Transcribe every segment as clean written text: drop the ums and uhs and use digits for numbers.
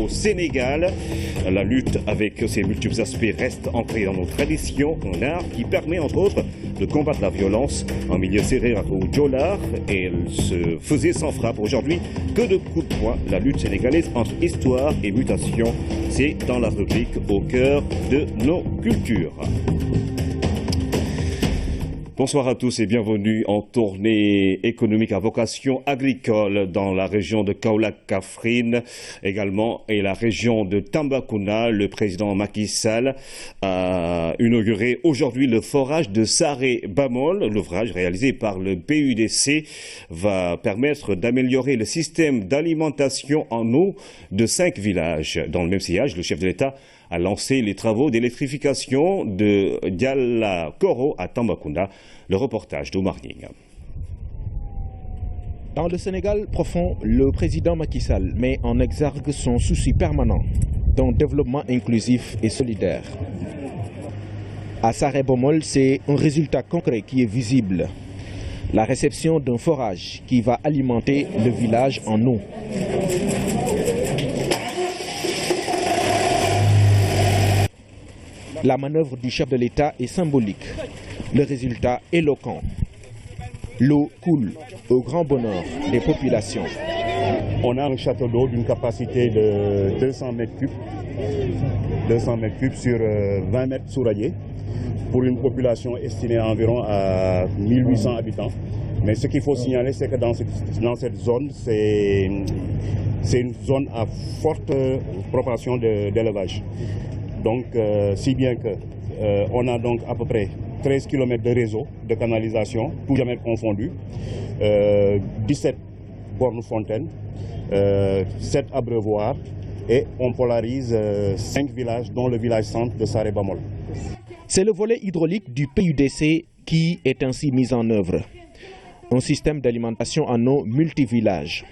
au Sénégal. La lutte avec ses multiples aspects reste ancrée dans nos traditions, un art qui permet entre autres de combattre la violence en milieu serré ou Djolar, et elle se faisait sans frappe. Aujourd'hui, que de coups de poing, la lutte sénégalaise entre histoire et mutation, c'est dans la rubrique au cœur de nos cultures. Bonsoir à tous et bienvenue en tournée économique à vocation agricole dans la région de Kaolack-Kaffrine également et la région de Tambacounda. Le président Macky Sall a inauguré aujourd'hui le forage de Saré-Bamol. L'ouvrage réalisé par le PUDC va permettre d'améliorer le système d'alimentation en eau de 5 villages. Dans le même sillage, le chef de l'État a lancé les travaux d'électrification de Diala-Koro à Tambacounda. Le reportage d'Omar Ning. Dans le Sénégal profond, le président Macky Sall met en exergue son souci permanent d'un développement inclusif et solidaire. À Saré-Bamol, c'est un résultat concret qui est visible. La réception d'un forage qui va alimenter le village en eau. La manœuvre du chef de l'État est symbolique, le résultat éloquent. L'eau coule au grand bonheur des populations. On a un château d'eau d'une capacité de 200 mètres cubes, 200 mètres cubes sur 20 mètres souraillés, pour une population estimée environ à 1800 habitants. Mais ce qu'il faut signaler, c'est que dans cette zone, c'est une zone à forte proportion d'élevage. Donc, si bien qu'on a donc à peu près 13 km de réseau de canalisation, tout jamais confondu, 17 bornes fontaines, 7 abreuvoirs et on polarise 5 villages, dont le village centre de Saré-Bamol. C'est le volet hydraulique du PUDC qui est ainsi mis en œuvre. Un système d'alimentation en eau multivillage.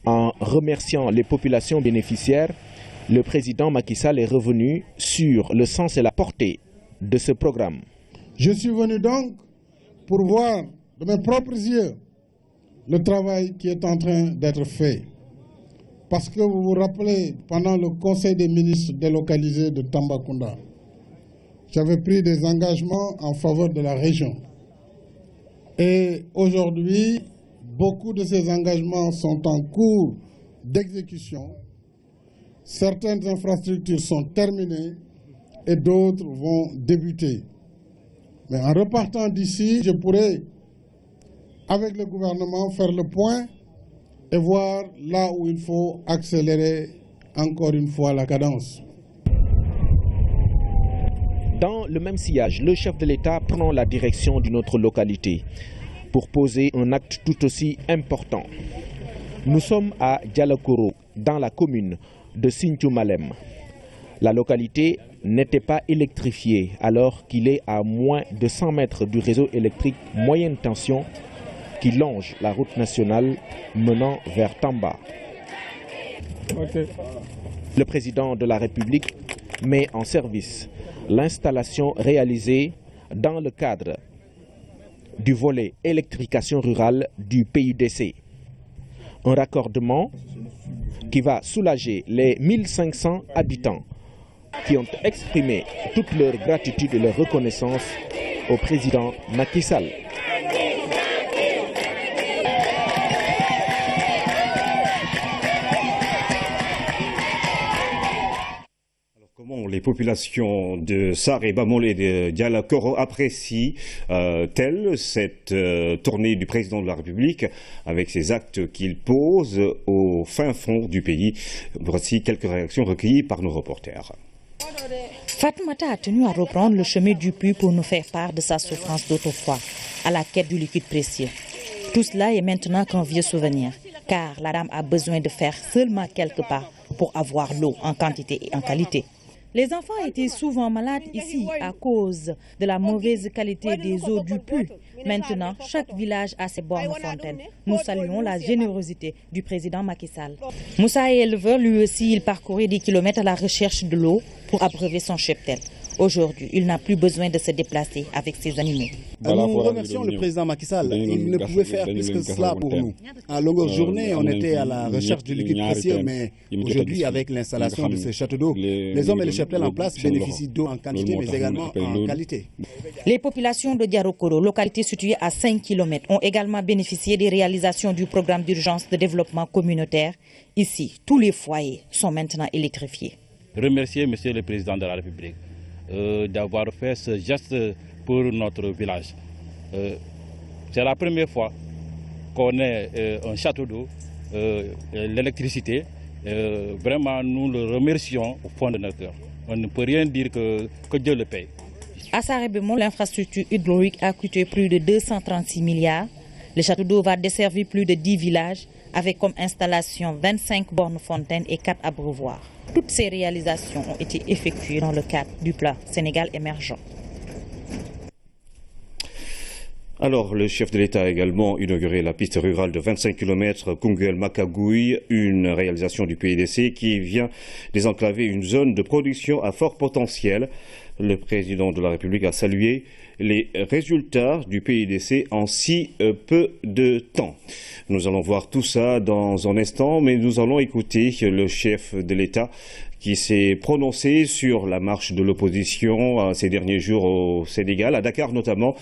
En remerciant les populations bénéficiaires, le président Macky Sall est revenu sur le sens et la portée de ce programme. Je suis venu donc pour voir de mes propres yeux le travail qui est en train d'être fait. Parce que vous vous rappelez, pendant le Conseil des ministres délocalisé de Tambacounda, j'avais pris des engagements en faveur de la région. Et aujourd'hui, beaucoup de ces engagements sont en cours d'exécution. Certaines infrastructures sont terminées et d'autres vont débuter. Mais en repartant d'ici, je pourrai, avec le gouvernement, faire le point et voir là où il faut accélérer encore une fois la cadence. Dans le même sillage, le chef de l'État prend la direction d'une autre localité pour poser un acte tout aussi important. Nous sommes à Diala-Koro, dans la commune de Sinthiou Malem. La localité n'était pas électrifiée alors qu'il est à moins de 100 mètres du réseau électrique moyenne tension qui longe la route nationale menant vers Tamba. Le président de la République met en service l'installation réalisée dans le cadre du volet électrification rurale du PUDC. Un raccordement qui va soulager les 1500 habitants qui ont exprimé toute leur gratitude et leur reconnaissance au président Macky Sall. Comment les populations de Saré-Bamol et de Diala-Koro apprécient-elles cette tournée du président de la République avec ces actes qu'il pose au fin fond du pays? Voici quelques réactions recueillies par nos reporters. Fatoumata a tenu à reprendre le chemin du puits pour nous faire part de sa souffrance d'autrefois, à la quête du liquide précieux. Tout cela est maintenant qu'un vieux souvenir, car la dame a besoin de faire seulement quelques pas pour avoir l'eau en quantité et en qualité. Les enfants étaient souvent malades ici à cause de la mauvaise qualité des eaux du puits. Maintenant, chaque village a ses bornes fontaines. Nous saluons la générosité du président Macky Sall. Moussa est éleveur, lui aussi, il parcourait des kilomètres à la recherche de l'eau pour abreuver son cheptel. Aujourd'hui, il n'a plus besoin de se déplacer avec ses animaux. Nous remercions le président Macky Sall. Il ne pouvait faire plus que cela pour nous. À longueur de journée, on était à la recherche du liquide précieux, mais aujourd'hui, avec l'installation de ces châteaux d'eau, les hommes et les cheptels en place bénéficient d'eau en quantité, mais également en qualité. Les populations de Diarokoro, localité située à 5 km, ont également bénéficié des réalisations du programme d'urgence de développement communautaire. Ici, tous les foyers sont maintenant électrifiés. Remercier Monsieur le Président de la République d'avoir fait ce geste pour notre village. C'est la première fois qu'on ait un château d'eau, l'électricité. Vraiment, nous le remercions au fond de notre cœur. On ne peut rien dire que Dieu le paye. À Sarébémon, l'infrastructure hydraulique a coûté plus de 236 milliards. Le château d'eau va desservir plus de 10 villages avec comme installation 25 bornes fontaines et 4 abreuvoirs. Toutes ces réalisations ont été effectuées dans le cadre du plan Sénégal émergent. Alors, le chef de l'État a également inauguré la piste rurale de 25 km Koungheul-Makagouy, une réalisation du PIDC qui vient désenclaver une zone de production à fort potentiel. Le président de la République a salué les résultats du PIDC en si peu de temps. Nous allons voir tout ça dans un instant, mais nous allons écouter le chef de l'État qui s'est prononcé sur la marche de l'opposition ces derniers jours au Sénégal, à Dakar notamment.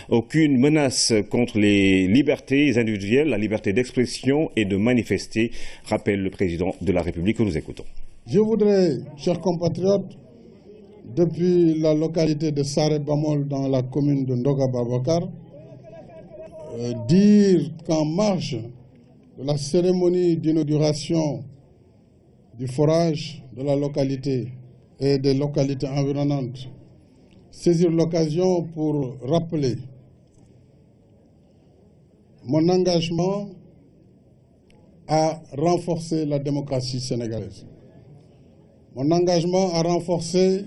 Aucune menace contre les libertés individuelles, la liberté d'expression et de manifester, rappelle le président de la République que nous écoutons. Je voudrais, chers compatriotes, depuis la localité de Saré-Bamol dans la commune de Ndoga Babakar, dire qu'en marge de la cérémonie d'inauguration du forage de la localité et des localités environnantes, saisir l'occasion pour rappeler mon engagement à renforcer la démocratie sénégalaise, mon engagement à renforcer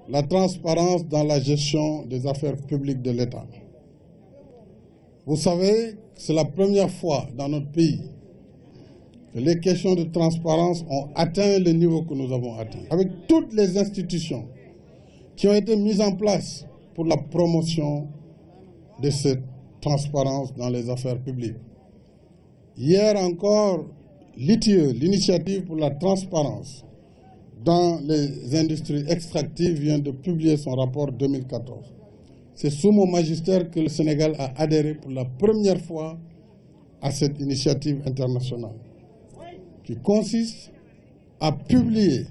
la transparence dans la gestion des affaires publiques de l'État. Vous savez, c'est la première fois dans notre pays que les questions de transparence ont atteint le niveau que nous avons atteint, avec toutes les institutions qui ont été mises en place pour la promotion de cette transparence dans les affaires publiques. Hier encore, l'ITIE, l'initiative pour la transparence dans les industries extractives, vient de publier son rapport 2014. C'est sous mon magistère que le Sénégal a adhéré pour la première fois à cette initiative internationale, qui consiste à publier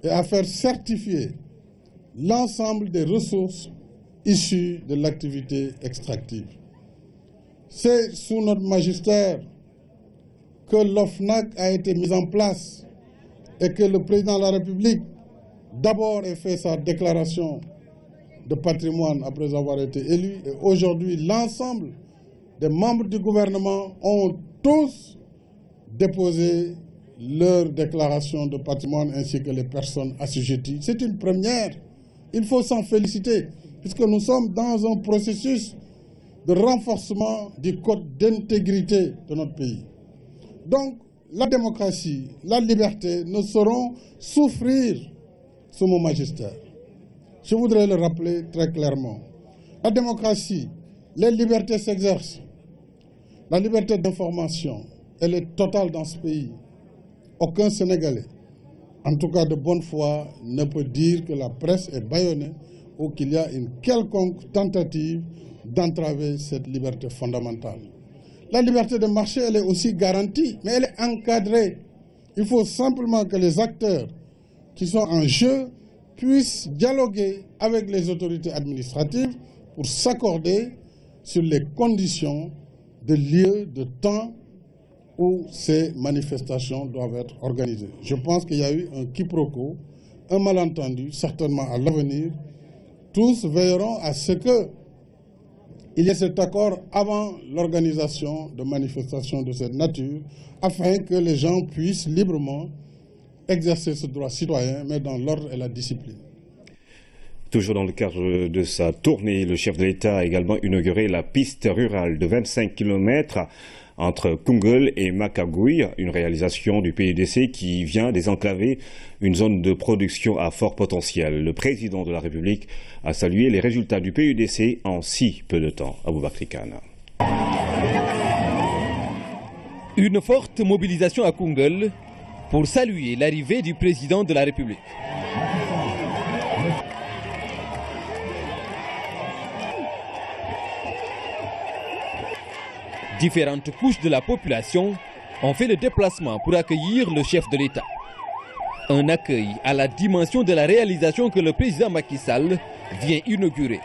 et à faire certifier l'ensemble des ressources issues de l'activité extractive. C'est sous notre magistère que l'OFNAC a été mise en place et que le président de la République d'abord ait fait sa déclaration de patrimoine après avoir été élu. Et aujourd'hui, l'ensemble des membres du gouvernement ont tous déposé leur déclaration de patrimoine ainsi que les personnes assujetties. C'est une première. Il faut s'en féliciter puisque nous sommes dans un processus de renforcement du code d'intégrité de notre pays. Donc, la démocratie, la liberté ne sauront souffrir sous mon magistère. Je voudrais le rappeler très clairement. La démocratie, les libertés s'exercent. La liberté d'information, elle est totale dans ce pays. Aucun Sénégalais, en tout cas de bonne foi, ne peut dire que la presse est bâillonnée ou qu'il y a une quelconque tentative d'entraver cette liberté fondamentale. La liberté de marché, elle est aussi garantie, mais elle est encadrée. Il faut simplement que les acteurs qui sont en jeu puissent dialoguer avec les autorités administratives pour s'accorder sur les conditions de lieu, de temps où ces manifestations doivent être organisées. Je pense qu'il y a eu un quiproquo, un malentendu, certainement à l'avenir. Tous veilleront à ce que il y ait cet accord avant l'organisation de manifestations de cette nature, afin que les gens puissent librement exercer ce droit citoyen, mais dans l'ordre et la discipline. Toujours dans le cadre de sa tournée, le chef de l'État a également inauguré la piste rurale de 25 km entre Koungheul et Makagouy, une réalisation du PUDC qui vient désenclaver une zone de production à fort potentiel. Le président de la République a salué les résultats du PUDC en si peu de temps. Aboubakry Kane. Une forte mobilisation à Koungheul pour saluer l'arrivée du président de la République. Différentes couches de la population ont fait le déplacement pour accueillir le chef de l'État. Un accueil à la dimension de la réalisation que le président Macky Sall vient inaugurer.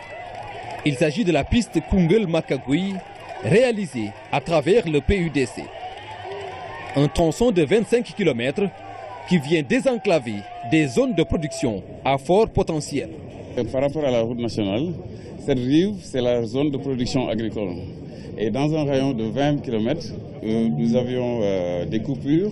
Il s'agit de la piste Koungheul-Makagouy, réalisée à travers le PUDC. Un tronçon de 25 km qui vient désenclaver des zones de production à fort potentiel. Par rapport à la route nationale, cette rive, c'est la zone de production agricole. Et dans un rayon de 20 km, nous avions des coupures.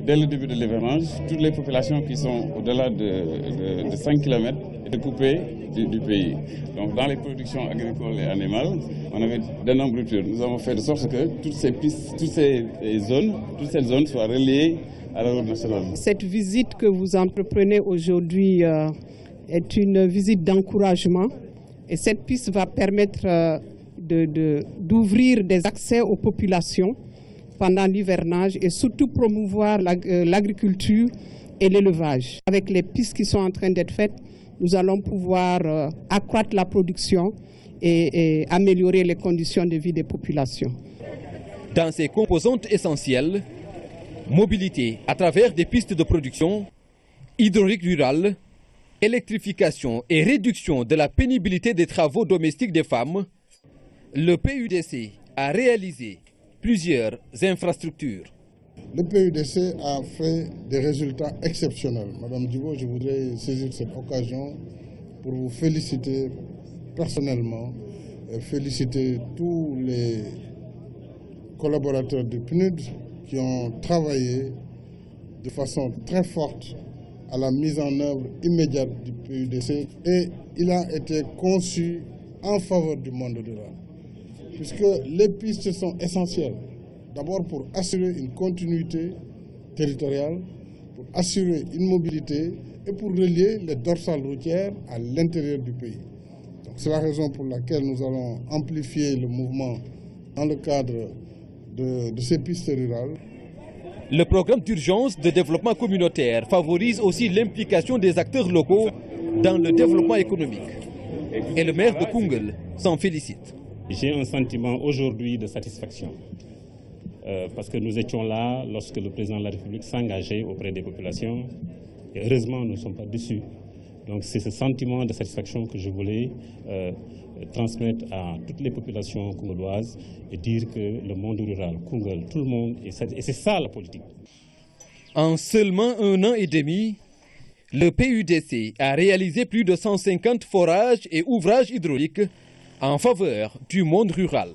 Dès le début de l'hivernage, toutes les populations qui sont au-delà de 5 km étaient coupées du pays. Donc dans les productions agricoles et animales, on avait d'énormes ruptures. Nous avons fait de sorte que toutes ces pistes, toutes ces zones soient reliées à la route nationale. Cette visite que vous entreprenez aujourd'hui est une visite d'encouragement. Et cette piste va permettre d'ouvrir des accès aux populations pendant l'hivernage et surtout promouvoir l'agriculture et l'élevage. Avec les pistes qui sont en train d'être faites, nous allons pouvoir accroître la production et améliorer les conditions de vie des populations. Dans ces composantes essentielles, mobilité à travers des pistes de production, hydraulique rurale, électrification et réduction de la pénibilité des travaux domestiques des femmes, le PUDC a réalisé plusieurs infrastructures. Le PUDC a fait des résultats exceptionnels. Madame Djibo, je voudrais saisir cette occasion pour vous féliciter personnellement et féliciter tous les collaborateurs du PNUD qui ont travaillé de façon très forte à la mise en œuvre immédiate du PUDC et il a été conçu en faveur du monde rural. Puisque les pistes sont essentielles. D'abord pour assurer une continuité territoriale, pour assurer une mobilité et pour relier les dorsales routières à l'intérieur du pays. C'est la raison pour laquelle nous allons amplifier le mouvement dans le cadre de ces pistes rurales. Le programme d'urgence de développement communautaire favorise aussi l'implication des acteurs locaux dans le développement économique. Et le maire de Koungheul s'en félicite. J'ai un sentiment aujourd'hui de satisfaction parce que nous étions là lorsque le président de la République s'engageait auprès des populations et heureusement nous ne sommes pas déçus. Donc c'est ce sentiment de satisfaction que je voulais transmettre à toutes les populations koungheloises et dire que le monde rural, Koungheul, tout le monde, et c'est ça la politique. En seulement 1 an et demi, le PUDC a réalisé plus de 150 forages et ouvrages hydrauliques en faveur du monde rural.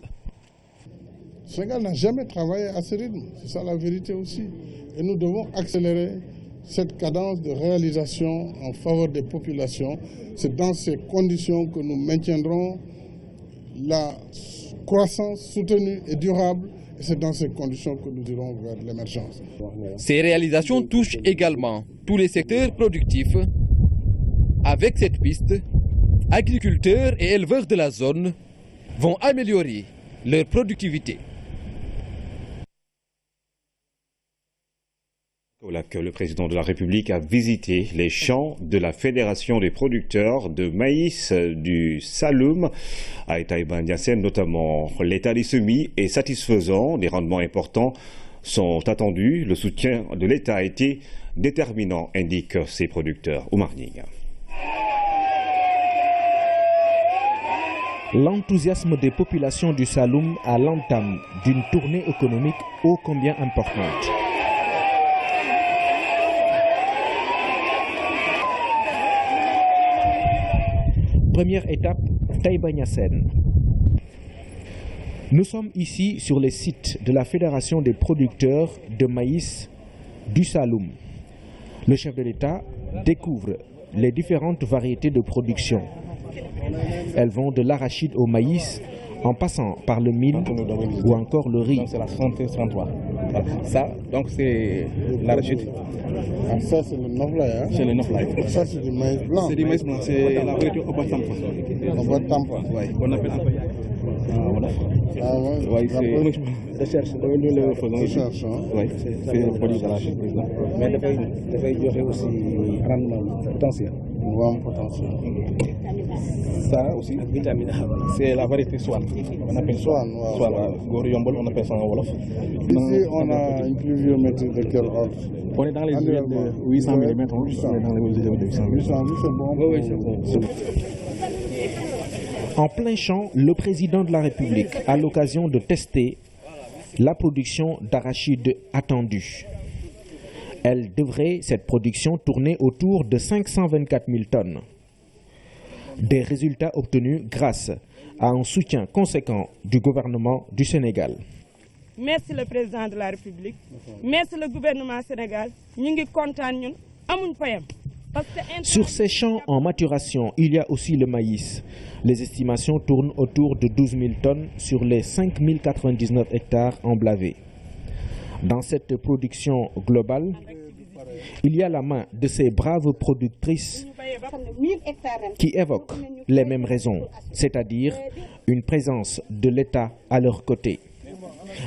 Le Sénégal n'a jamais travaillé à ce rythme, c'est ça la vérité aussi. Et nous devons accélérer cette cadence de réalisation en faveur des populations. C'est dans ces conditions que nous maintiendrons la croissance soutenue et durable. Et c'est dans ces conditions que nous irons vers l'émergence. Ces réalisations touchent également tous les secteurs productifs. Avec cette piste, agriculteurs et éleveurs de la zone vont améliorer leur productivité. Le président de la République a visité les champs de la Fédération des producteurs de maïs du Saloum à Taïba Ndiassane, notamment. L'état des semis est satisfaisant, des rendements importants sont attendus. Le soutien de l'État a été déterminant, indiquent ces producteurs. Oumar Ning. L'enthousiasme des populations du Saloum à l'entame d'une tournée économique ô combien importante. Première étape, Taïba Ndiassane. Nous sommes ici sur les sites de la Fédération des producteurs de maïs du Saloum. Le chef de l'État découvre les différentes variétés de production. Elles vont de l'arachide au maïs en passant par le mil ou encore le riz. C'est la 33. Voilà. Ça, donc c'est l'arachide. Ah, ça c'est le noflaï, hein? C'est le noflaï. Ça c'est du maïs blanc. C'est du maïs blanc, c'est la variété Obatampa. Obatampa. Oui, on appelle ça. Voilà. Ah ouais. Oui, c'est recherche. Recherche, hein? Oui, c'est le produit d'arachide, président. Mais il y aurait aussi un rendement potentiel. Un potentiel. Ça aussi, c'est la variété Swan. On appelle Swan. Swan, on appelle ça en Wolof. Ici, on a une pluviométrie de quel ordre? On est dans les îles de 800 mm. On est dans les îles de 800 mm. 800, c'est bon. Oui, c'est bon. En plein champ, le président de la République a l'occasion de tester la production d'arachide attendue. Elle devrait, cette production, tourner autour de 524 000 tonnes. Des résultats obtenus grâce à un soutien conséquent du gouvernement du Sénégal. Merci le président de la République. Merci le gouvernement sénégal. Nous sommes contents, nous sommes contents. Sur ces champs en maturation, il y a aussi le maïs. Les estimations tournent autour de 12 000 tonnes sur les 5 099 hectares emblavés. Dans cette production globale, il y a la main de ces braves productrices qui évoquent les mêmes raisons, c'est-à-dire une présence de l'État à leur côté.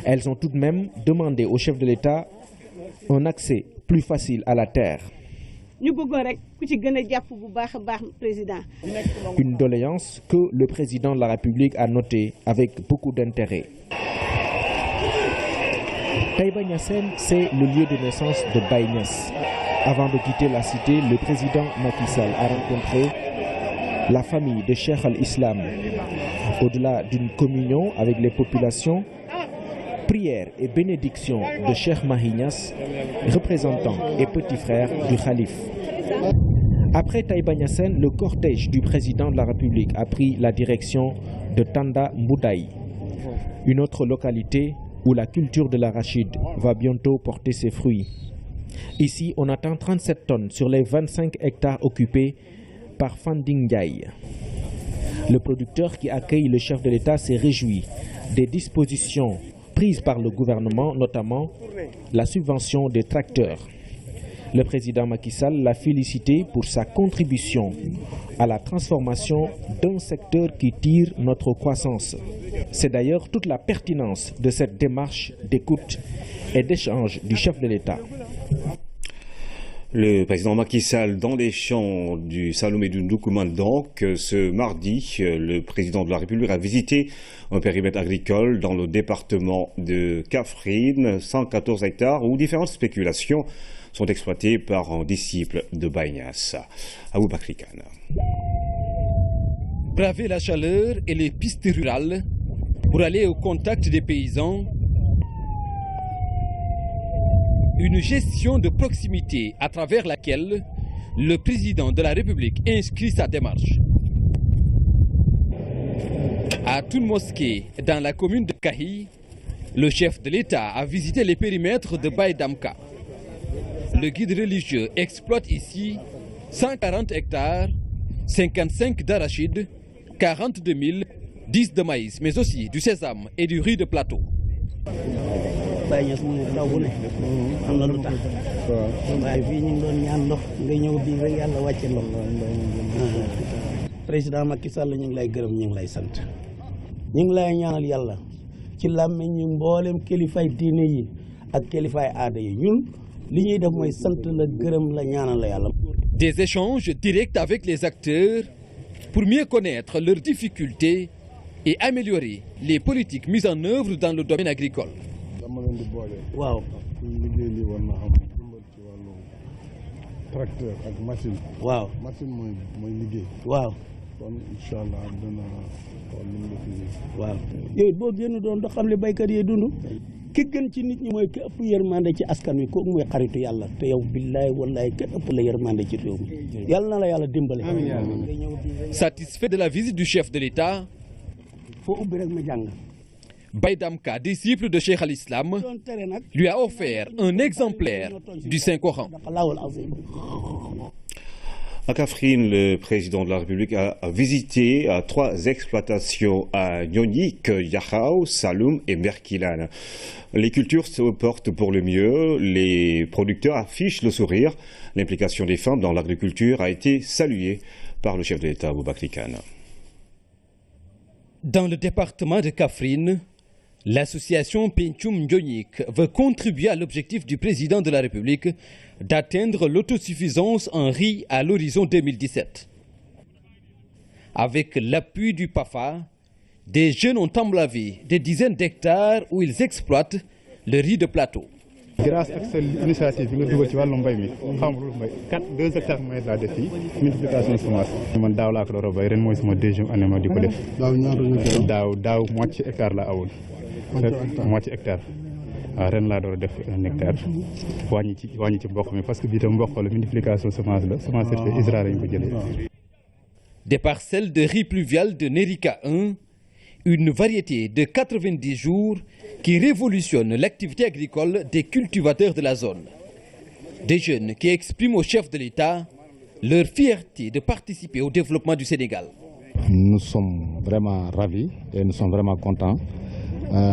Elles ont tout de même demandé au chef de l'État un accès plus facile à la terre. Une doléance que le président de la République a notée avec beaucoup d'intérêt. Taïba Niassène, c'est le lieu de naissance de Baye Niass. Avant de quitter la cité, le président Macky Sall a rencontré la famille de Cheikh al-Islam. Au-delà d'une communion avec les populations, prière et bénédiction de Cheikh Mahi Niass, représentant et petit frère du Khalif. Après Taïba Niassène, le cortège du président de la République a pris la direction de Tanda Mboudaï, une autre localité où la culture de l'arachide va bientôt porter ses fruits. Ici, on attend 37 tonnes sur les 25 hectares occupés par Fanding Ndiaye. Le producteur qui accueille le chef de l'État s'est réjoui des dispositions prises par le gouvernement, notamment la subvention des tracteurs. Le président Macky Sall l'a félicité pour sa contribution à la transformation d'un secteur qui tire notre croissance. C'est d'ailleurs toute la pertinence de cette démarche d'écoute et d'échange du chef de l'État. Le président Macky Sall dans les champs du Salomé du Ndoukoumane. Donc, ce mardi, le président de la République a visité un périmètre agricole dans le département de Kaffrine, 114 hectares, où différentes spéculations sont exploitées par un disciple de Baye Niass. Aboubakri Kane. Braver la chaleur et les pistes rurales pour aller au contact des paysans. Une gestion de proximité à travers laquelle le président de la République inscrit sa démarche. À Toun Mosquée, dans la commune de Kahi, le chef de l'État a visité les périmètres de Baye Damka. Le guide religieux exploite ici 140 hectares, 55 d'arachides, 42 000, 10 de maïs, mais aussi du sésame et du riz de plateau. Président Macky Sall ñu ngi lay gërëm ñu ngi lay sant ñu ngi lay ñaanal yàlla ci làmmiñ ñu mboolem kilifay diine yi ak kilifay aada yi ñun li ñuy def mooy sant la gërëm la ñaanal la yàlla. Des échanges directs avec les acteurs pour mieux connaître leurs difficultés et améliorer les politiques mises en œuvre dans le domaine agricole. Waaw. Tracteur ak machine. Waaw. Machine mooy liggéey. Waaw. Kon inshallah dana xool lu mu liggéey. Waaw. Yooyu boo génn doon do xam li baykat yi dund. Ki gën ci nit ñi mooy ki ëpp yërmande ci askan wi kooku mooy xaritu yàlla te yow billaay wallaay ki ëpp la yërmande ci réew mi. Yàlla na la yàlla dimbale. Satisfait de la visite du chef de l'État, foo ubbi rek ma jàng. Baye Damka, disciple de Cheikh al-Islam, lui a offert un exemplaire du Saint-Coran. À Kaffrine, le président de la République a visité 3 exploitations à Nyonyik, Yahao, Saloum et Merkilan. Les cultures se portent pour le mieux, les producteurs affichent le sourire. L'implication des femmes dans l'agriculture a été saluée par le chef de l'État, Aboubakry Kane. Dans le département de Kaffrine, l'association Pencum Nyonyik veut contribuer à l'objectif du président de la République d'atteindre l'autosuffisance en riz à l'horizon 2017. Avec l'appui du PAFA, des jeunes ont emblavé des dizaines d'hectares où ils exploitent le riz de plateau. Grâce à cette initiative, nous avons 2 hectares de multiplication de semences. Je suis deuxième année moitié hectare la moitié hectare. Ren laa door def 1 hectare wàññi ci mboq mi parce que bii tam mboq la multiplication semence la semence certifiée ISRA lañ ko jëlee. Des parcelles de riz pluvial de Nerika 1, une variété de 90 jours qui révolutionne l'activité agricole des cultivateurs de la zone. Des jeunes qui expriment au chef de l'État leur fierté de participer au développement du Sénégal. Nous sommes vraiment ravis et nous sommes vraiment contents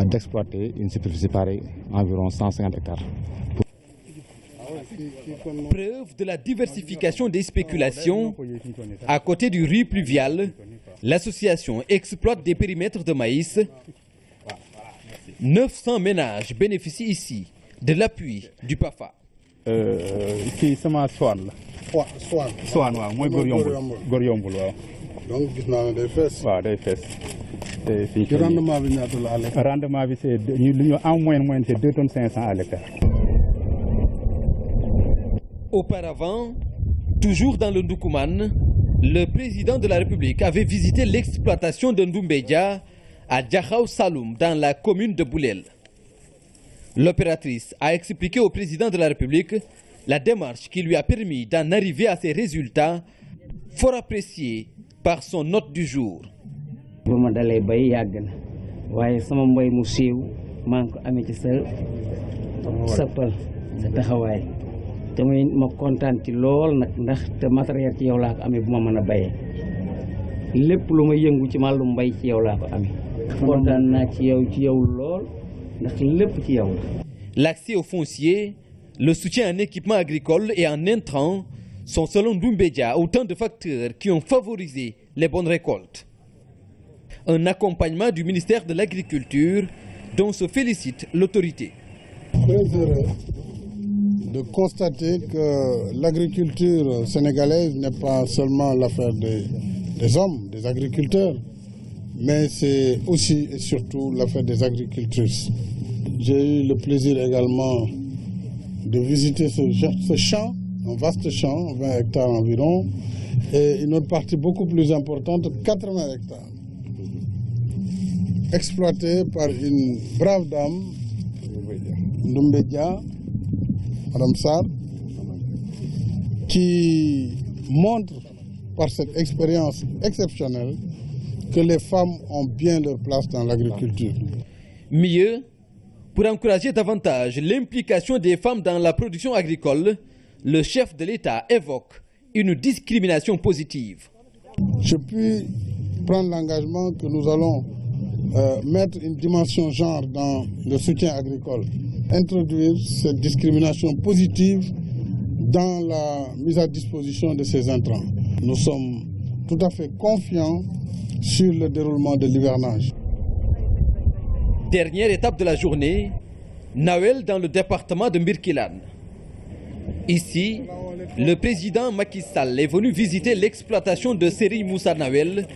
d'exploiter une superficie pareille, environ 150 hectares. Preuve de la diversification des spéculations, à côté du riz pluvial, l'association exploite des périmètres de maïs. 900 ménages bénéficient ici de l'appui du PAFA. Qui semence Swan la. Swan waaw mooy góor yombul waaw. Donc gis naa ne day fees. waaw day fees. ci rendement bi ñaata la à l'hectare. Rendement bi c'est en moyenne c'est 2 tonnes 500 à l'hectare. Auparavant, toujours dans le Ndoukoumane, le président de la République avait visité l'exploitation de Ndoumbédia à Diakhao Saloum dans la commune de Boulel. L'opératrice a expliqué au président de la République la démarche qui lui a permis d'en arriver à ces résultats, fort appréciés par son hôte du jour. bu ma dalee bay yàgg na waaye sama mbay mu siiw maa ngi ko amee ci sa sappal sa taxawaay te ma kontaan ci lool nag ndax te matériel ci yow laa ko amee bu ma mën a bayee lépp lu ma yëngu ci wàllum mbay ci yow laa ko amee kontaan naa ci yow lool ndax lépp ci yow la. L'accès au foncier, le soutien en équipement agricole et en intrants sont selon Ndoumbédia autant de facteurs qui ont favorisé les bonnes récoltes. Un accompagnement du ministère de l'Agriculture dont se félicite l'autorité. Très heureux de constater que l'agriculture sénégalaise n'est pas seulement l'affaire des hommes, des agriculteurs, mais c'est aussi et surtout l'affaire des agricultrices. J'ai eu le plaisir également de visiter ce champ, un vaste champ, 20 hectares environ, et une autre partie beaucoup plus importante, 80 hectares, exploitée par une brave dame, Ndoumbédia, Madame Sarr, qui montre par cette expérience exceptionnelle que les femmes ont bien leur place dans l'agriculture. Mieux, pour encourager davantage l'implication des femmes dans la production agricole, le chef de l'État évoque une discrimination positive. Je puis prendre l'engagement que nous allons mettre une dimension genre dans le soutien agricole, introduire cette discrimination positive dans la mise à disposition de ces intrants. Nous sommes tout à fait confiants sur le déroulement de l'hivernage. Dernière étape de la journée, Nawel dans le département de Merkilan. Ici, le président Macky Sall est venu visiter l'exploitation de Seri Moussa Nawel,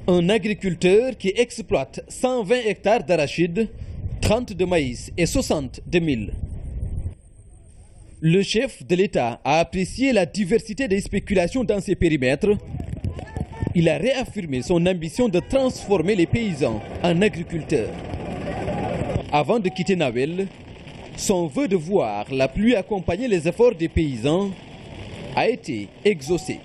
un agriculteur qui exploite 120 hectares d'arachides, 30 de maïs et 60 de mil. Le chef de l'État a apprécié la diversité des spéculations dans ces périmètres. Il a réaffirmé son ambition de transformer les paysans en agriculteurs. Avant de quitter Nawel, son vœu de voir la pluie accompagner les efforts des paysans a été exaucé.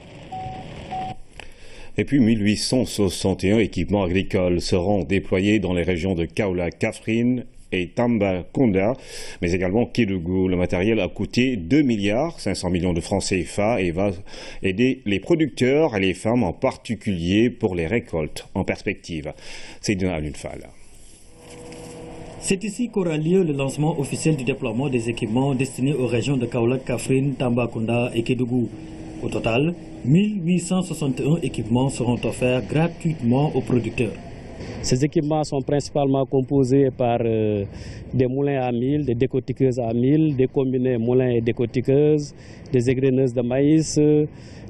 Et puis 1861 équipements agricoles seront déployés dans les régions de Kaolack, Kaffrine et Tambacounda, mais également Kédougou. Le matériel a coûté 2,5 milliards de francs CFA et va aider les producteurs et les femmes en particulier pour les récoltes en perspective. C'est Dina Alunfal. C'est ici qu'aura lieu le lancement officiel du déploiement des équipements destinés aux régions de Kaolack, Kaffrine, Tambacounda et Kédougou. Au total, 1861 équipements seront offerts gratuitement aux producteurs. Ces équipements sont principalement composés par des moulins à mil, des décortiqueuses à mil, des combinés moulins et décortiqueuses, des égreneuses de maïs,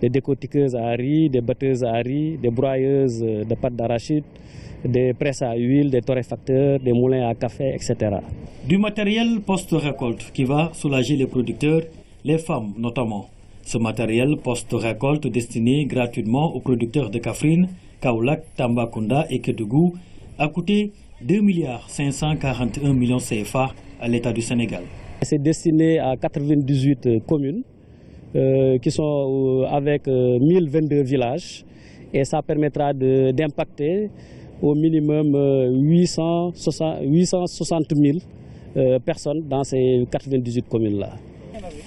des décortiqueuses à riz, des batteuses à riz, des broyeuses de pâte d'arachide, des presses à huile, des torréfacteurs, des moulins à café, etc. Du matériel post-récolte qui va soulager les producteurs, les femmes notamment. Ce matériel post-récolte destiné gratuitement aux producteurs de Kaffrine, Kaolack, Tambacounda et Kédougou a coûté 2,541 milliards CFA à l'État du Sénégal. C'est destiné à 98 communes qui sont avec 1022 villages et ça permettra d'impacter au minimum 860 000 personnes dans ces 98 communes-là.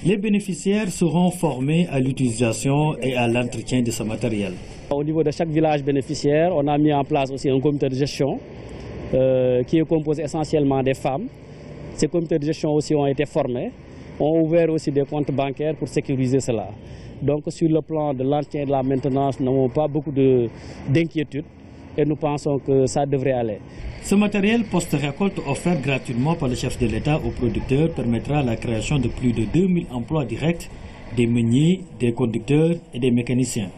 Les bénéficiaires seront formés à l'utilisation et à l'entretien de ce matériel. Au niveau de chaque village bénéficiaire, on a mis en place aussi un comité de gestion qui est composé essentiellement des femmes. Ces comités de gestion aussi ont été formés, ont ouvert aussi des comptes bancaires pour sécuriser cela. Donc sur le plan de l'entretien et de la maintenance, nous n'avons pas beaucoup d'inquiétudes. Et nous pensons que ça devrait aller. Ce matériel post-récolte offert gratuitement par le chef de l'État aux producteurs permettra la création de plus de 2000 emplois directs, des meuniers, des conducteurs et des mécaniciens.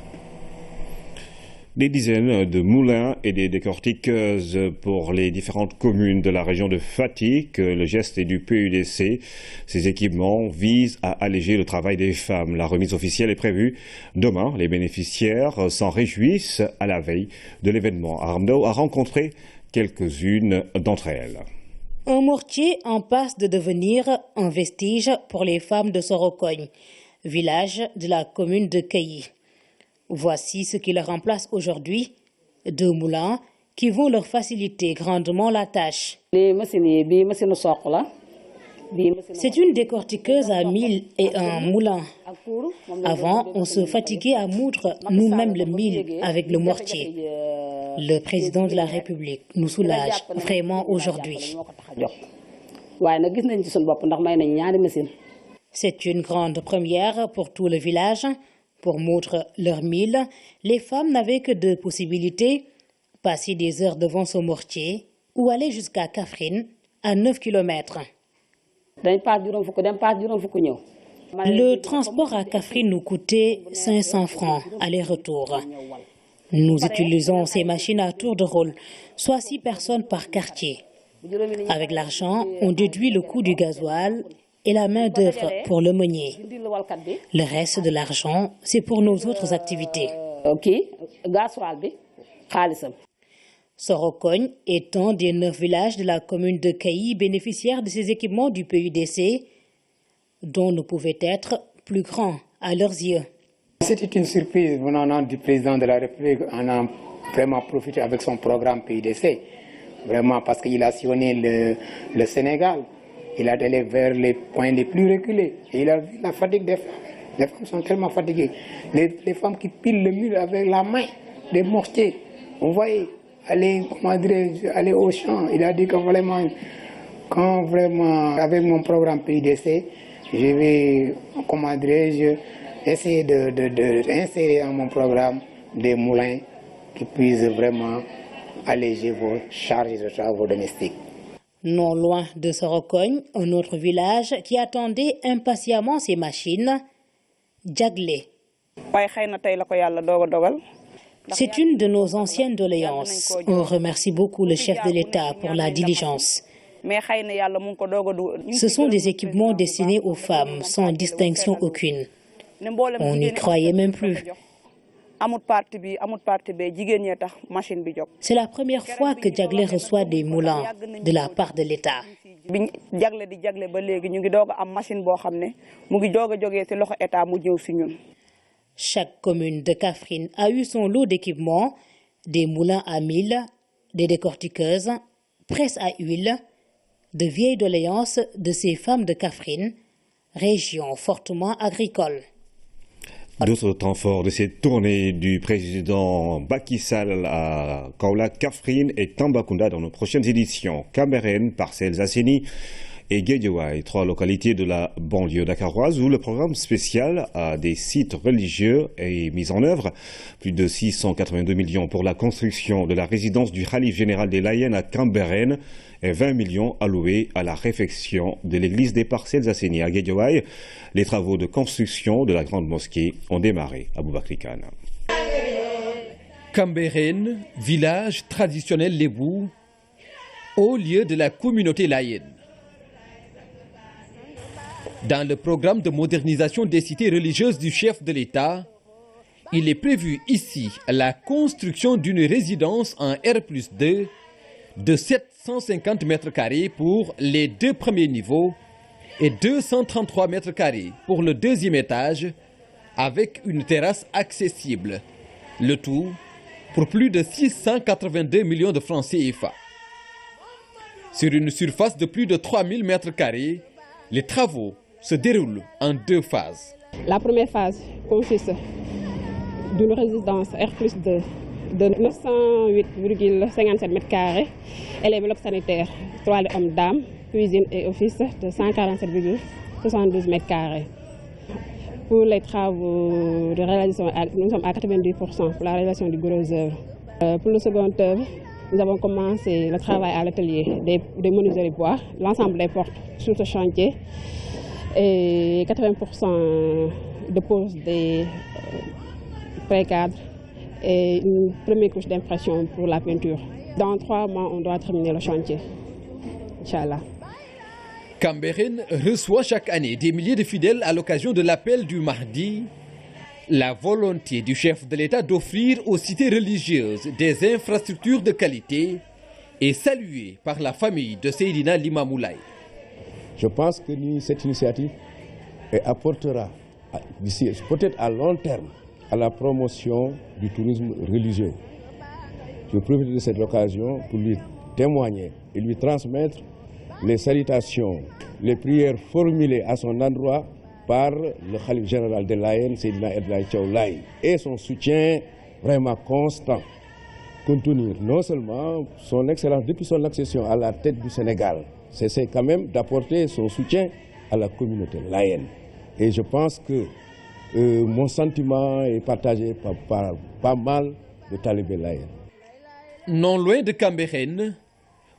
Des dizaines de moulins et des décortiqueuses pour les différentes communes de la région de Fatick. Le geste est du PUDC. Ces équipements visent à alléger le travail des femmes. La remise officielle est prévue demain. Les bénéficiaires s'en réjouissent à la veille de l'événement. Arnaud a rencontré quelques-unes d'entre elles. Un mortier en passe de devenir un vestige pour les femmes de Sorokogne, village de la commune de Kayi. Voici ce qui leur remplace aujourd'hui, 2 moulins qui vont leur faciliter grandement la tâche. C'est une décortiqueuse à mil et un moulin. Avant, on se fatiguait à moudre nous-mêmes le mil avec le mortier. Le président de la République nous soulage vraiment aujourd'hui. C'est une grande première pour tout le village. Pour moudre leur mil, les femmes n'avaient que 2 possibilités, passer des heures devant ce mortier ou aller jusqu'à Kaffrine, à 9 km. Le transport à Kaffrine nous coûtait 500 francs aller-retour. Nous utilisons ces machines à tour de rôle, soit 6 personnes par quartier. Avec l'argent, on déduit le coût du gasoil et la main-d'œuvre pour le meunier. Le reste de l'argent, c'est pour nos autres activités. Sorokogne est un des 9 villages de la commune de Kayi bénéficiaires de ces équipements du PUDC, dont nous pouvaient être plus grands à leurs yeux. C'était une surprise venant du président de la République. On a vraiment profité avec son programme PUDC, vraiment parce qu'il a sillonné le Sénégal. Il a allé vers les points les plus reculés. Et il a vu la fatigue des femmes. Les femmes sont tellement fatiguées. Les femmes qui pilent le mur avec la main, des mortiers. Vous voyez, aller au champ. Il a dit que quand vraiment, avec mon programme PUDC, je vais, essayer d'insérer dans mon programme des moulins qui puissent vraiment alléger vos charges de travaux domestiques. Non loin de Sorokogne, un autre village qui attendait impatiemment ces machines, Djaglé. C'est une de nos anciennes doléances. On remercie beaucoup le chef de l'État pour la diligence. Ce sont des équipements destinés aux femmes, sans distinction aucune. On n'y croyait même plus. C'est la première fois que Djaglé reçoit des moulins de la part de l'État. Chaque commune de Kaffrine a eu son lot d'équipements, des moulins à mil, des décortiqueuses, presses à huile, de vieilles doléances de ces femmes de Kaffrine, région fortement agricole. D'autres temps forts de cette tournée du président Macky Sall à Kaolack, Kaffrine et Tambacounda dans nos prochaines éditions. Cambérène, Parcelles Assainies et Guédiawaye, 3 localités de la banlieue dakaroise où le programme spécial à des sites religieux est mis en œuvre. Plus de 682 millions pour la construction de la résidence du Khalif général des Layènes à Cambérène et 20 millions alloués à la réfection de l'église des Parcelles Assainies à Guédiawaye. Les travaux de construction de la grande mosquée ont démarré à Aboubakry Kane. Cambérène, village traditionnel lébou, au lieu de la communauté layène. Dans le programme de modernisation des cités religieuses du chef de l'État, il est prévu ici la construction d'une résidence en R+2 de 750 mètres carrés pour les 2 premiers niveaux et 233 mètres carrés pour le 2e étage avec une terrasse accessible. Le tout pour plus de 682 millions de francs CFA. Sur une surface de plus de 3000 mètres carrés, les travaux se déroule en 2 phases. La première phase consiste d'une résidence R+2 de 908,57 m², et les blocs sanitaires, 3 hommes-dames, cuisine et office de 147,72 m². Pour les travaux de réalisation, nous sommes à 90% pour la réalisation du gros œuvre. Pour le second œuvre, nous avons commencé le travail à l'atelier des menuiseries bois, l'ensemble des portes sur ce chantier, et 80% de pose des pré-cadres et une première couche d'impression pour la peinture. Dans 3 mois, on doit terminer le chantier, Inch'Allah. Cambérène reçoit chaque année des milliers de fidèles à l'occasion de l'appel du Mahdi. La volonté du chef de l'État d'offrir aux cités religieuses des infrastructures de qualité est saluée par la famille de Seydina Limamou Laye. Je pense que cette initiative apportera, peut-être à long terme, à la promotion du tourisme religieux. Je profite de cette occasion pour lui témoigner et lui transmettre les salutations, les prières formulées à son endroit par le Khalif général de Layène, Seydina Abdoulaye Thiaw Laye, et son soutien vraiment constant, contenir non seulement son excellence depuis son accession à la tête du Sénégal, c'est quand même d'apporter son soutien à la communauté layène. Et je pense que mon sentiment est partagé par pas mal de talibés layènes. Non loin de Cambérène,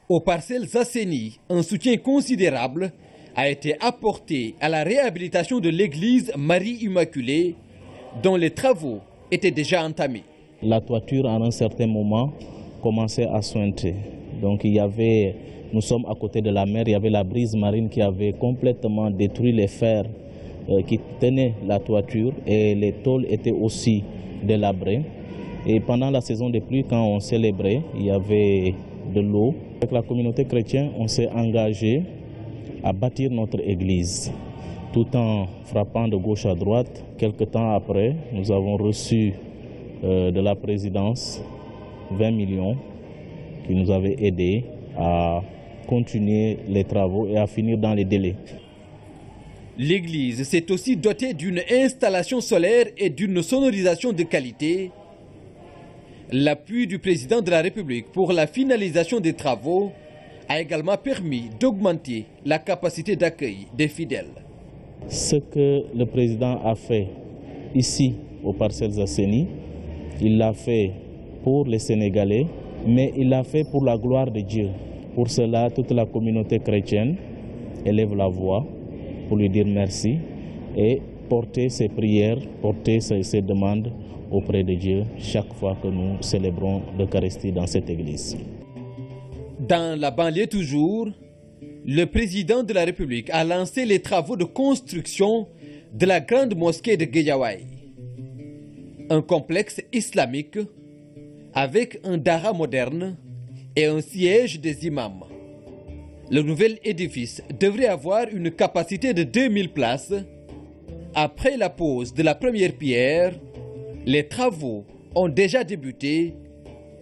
aux Parcelles Assainies, un soutien considérable a été apporté à la réhabilitation de l'église Marie-Immaculée, dont les travaux étaient déjà entamés. La toiture, à un certain moment, commençait à suinter. Donc nous sommes à côté de la mer, il y avait la brise marine qui avait complètement détruit les fers qui tenaient la toiture, et les tôles étaient aussi délabrées. Et pendant la saison des pluies, quand on célébrait, il y avait de l'eau. Avec la communauté chrétienne, on s'est engagé à bâtir notre église, tout en frappant de gauche à droite. Quelque temps après, nous avons reçu de la présidence 20 millions qui nous avaient aidés à continuer les travaux et à finir dans les délais. L'église s'est aussi dotée d'une installation solaire et d'une sonorisation de qualité. L'appui du président de la République pour la finalisation des travaux a également permis d'augmenter la capacité d'accueil des fidèles. Ce que le président a fait ici aux Parcelles Assainies, il l'a fait pour les Sénégalais, mais il l'a fait pour la gloire de Dieu. Pour cela, toute la communauté chrétienne élève la voix pour lui dire merci et porter ses prières, porter ses demandes auprès de Dieu chaque fois que nous célébrons l'Eucharistie dans cette église. Dans la banlieue toujours, le président de la République a lancé les travaux de construction de la grande mosquée de Guédiawaye. Un complexe islamique avec un dara moderne et un siège des imams. Le nouvel édifice devrait avoir une capacité de 2000 places. Après la pose de la première pierre, les travaux ont déjà débuté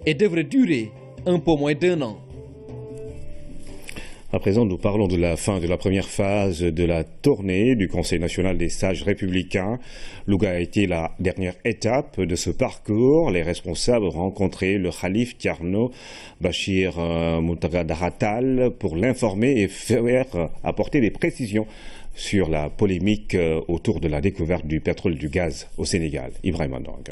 et devraient durer un peu moins d'1 an. À présent, nous parlons de la fin de la première phase de la tournée du Conseil national des sages républicains. Louga a été la dernière étape de ce parcours. Les responsables ont rencontré le Khalif Thierno Bachir Muntaga Dahatal pour l'informer et faire apporter des précisions sur la polémique autour de la découverte du pétrole et du gaz au Sénégal. Ibrahim Andong.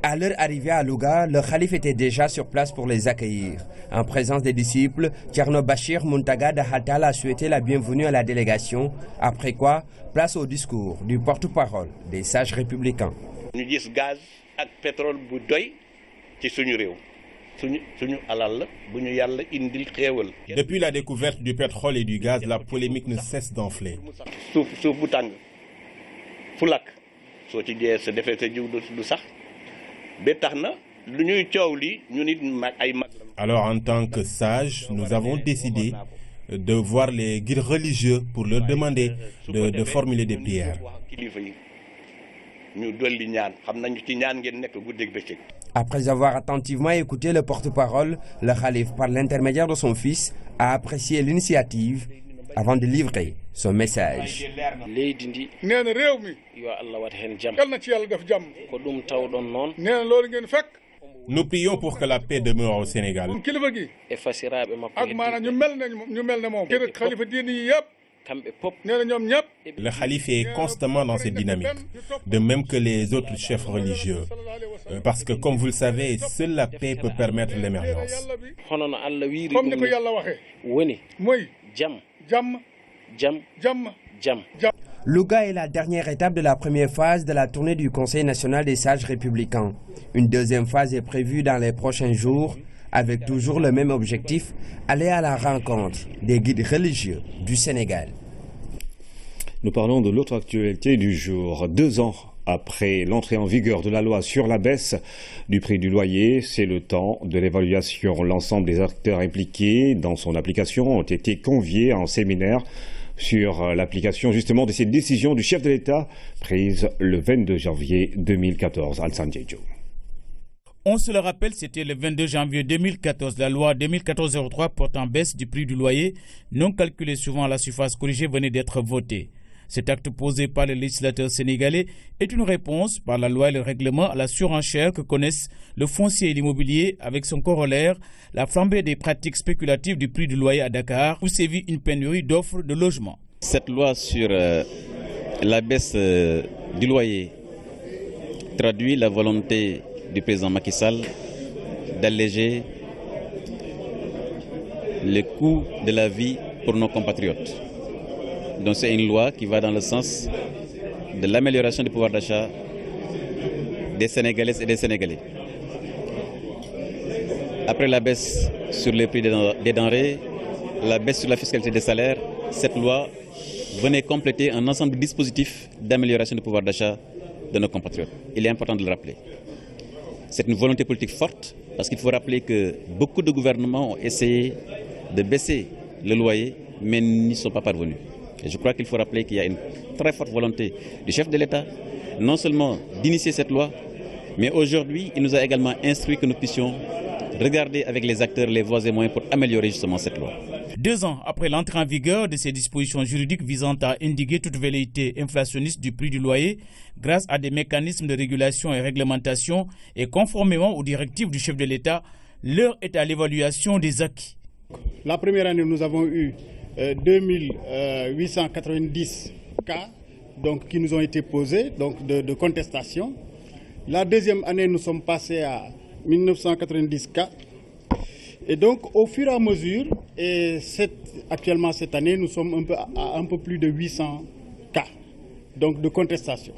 À leur arrivée à Louga, le Khalif était déjà sur place pour les accueillir. En présence des disciples, Thierno Bachir Muntaga Dahatal a souhaité la bienvenue à la délégation, après quoi, place au discours du porte-parole des sages républicains. Nous gis gaz ak pétrole bu doy ci suñu réew. Suñu alal la bu ñu Yàlla indil xéewal. Depuis la découverte du pétrole et du gaz, la polémique ne cesse d'enfler. Suuf bu tàng fu lakk soo ci dee sa defee sa jiw du sax. Alors, en tant que sages, nous avons décidé de voir les guides religieux pour leur demander de formuler des prières. Après avoir attentivement écouté le porte-parole, le Khalif, par l'intermédiaire de son fils, a apprécié l'initiative avant de livrer son message. Nous prions pour que la paix demeure au Sénégal. Le Khalif est constamment dans cette dynamique, de même que les autres chefs religieux. Parce que, comme vous le savez, seule la paix peut permettre l'émergence. Louga est la dernière étape de la première phase de la tournée du Conseil national des sages républicains. Une deuxième phase est prévue dans les prochains jours, avec toujours le même objectif, aller à la rencontre des guides religieux du Sénégal. Nous parlons de l'autre actualité du jour. 2 ans après l'entrée en vigueur de la loi sur la baisse du prix du loyer, c'est le temps de l'évaluation. L'ensemble des acteurs impliqués dans son application ont été conviés en séminaire sur l'application justement de cette décision du chef de l'État prise le 22 janvier 2014. Alsan Djedjo. On se le rappelle, c'était le 22 janvier 2014. La loi 2014-03 portant baisse du prix du loyer, non calculé souvent à la surface corrigée, venait d'être votée. Cet acte posé par le législateur sénégalais est une réponse par la loi et le règlement à la surenchère que connaissent le foncier et l'immobilier avec son corollaire, la flambée des pratiques spéculatives du prix du loyer à Dakar où sévit une pénurie d'offres de logement. Cette loi sur la baisse du loyer traduit la volonté du président Macky Sall d'alléger le coût de la vie pour nos compatriotes. Donc c'est une loi qui va dans le sens de l'amélioration du pouvoir d'achat des Sénégalaises et des Sénégalais. Après la baisse sur les prix des denrées, la baisse sur la fiscalité des salaires, cette loi venait compléter un ensemble de dispositifs d'amélioration du pouvoir d'achat de nos compatriotes. Il est important de le rappeler. C'est une volonté politique forte parce qu'il faut rappeler que beaucoup de gouvernements ont essayé de baisser le loyer mais n'y sont pas parvenus. Et je crois qu'il faut rappeler qu'il y a une très forte volonté du chef de l'État, non seulement d'initier cette loi, mais aujourd'hui, il nous a également instruit que nous puissions regarder avec les acteurs les voies et moyens pour améliorer justement cette loi. 2 ans après l'entrée en vigueur de ces dispositions juridiques visant à endiguer toute velléité inflationniste du prix du loyer, grâce à des mécanismes de régulation et réglementation et conformément aux directives du chef de l'État, l'heure est à l'évaluation des acquis. La première année, nous avons eu 2890 cas donc, qui nous ont été posés donc de contestation. La deuxième année, nous sommes passés à 1990 cas. Et donc, au fur et à mesure, et actuellement cette année, nous sommes à un peu plus de 800 cas donc de contestation.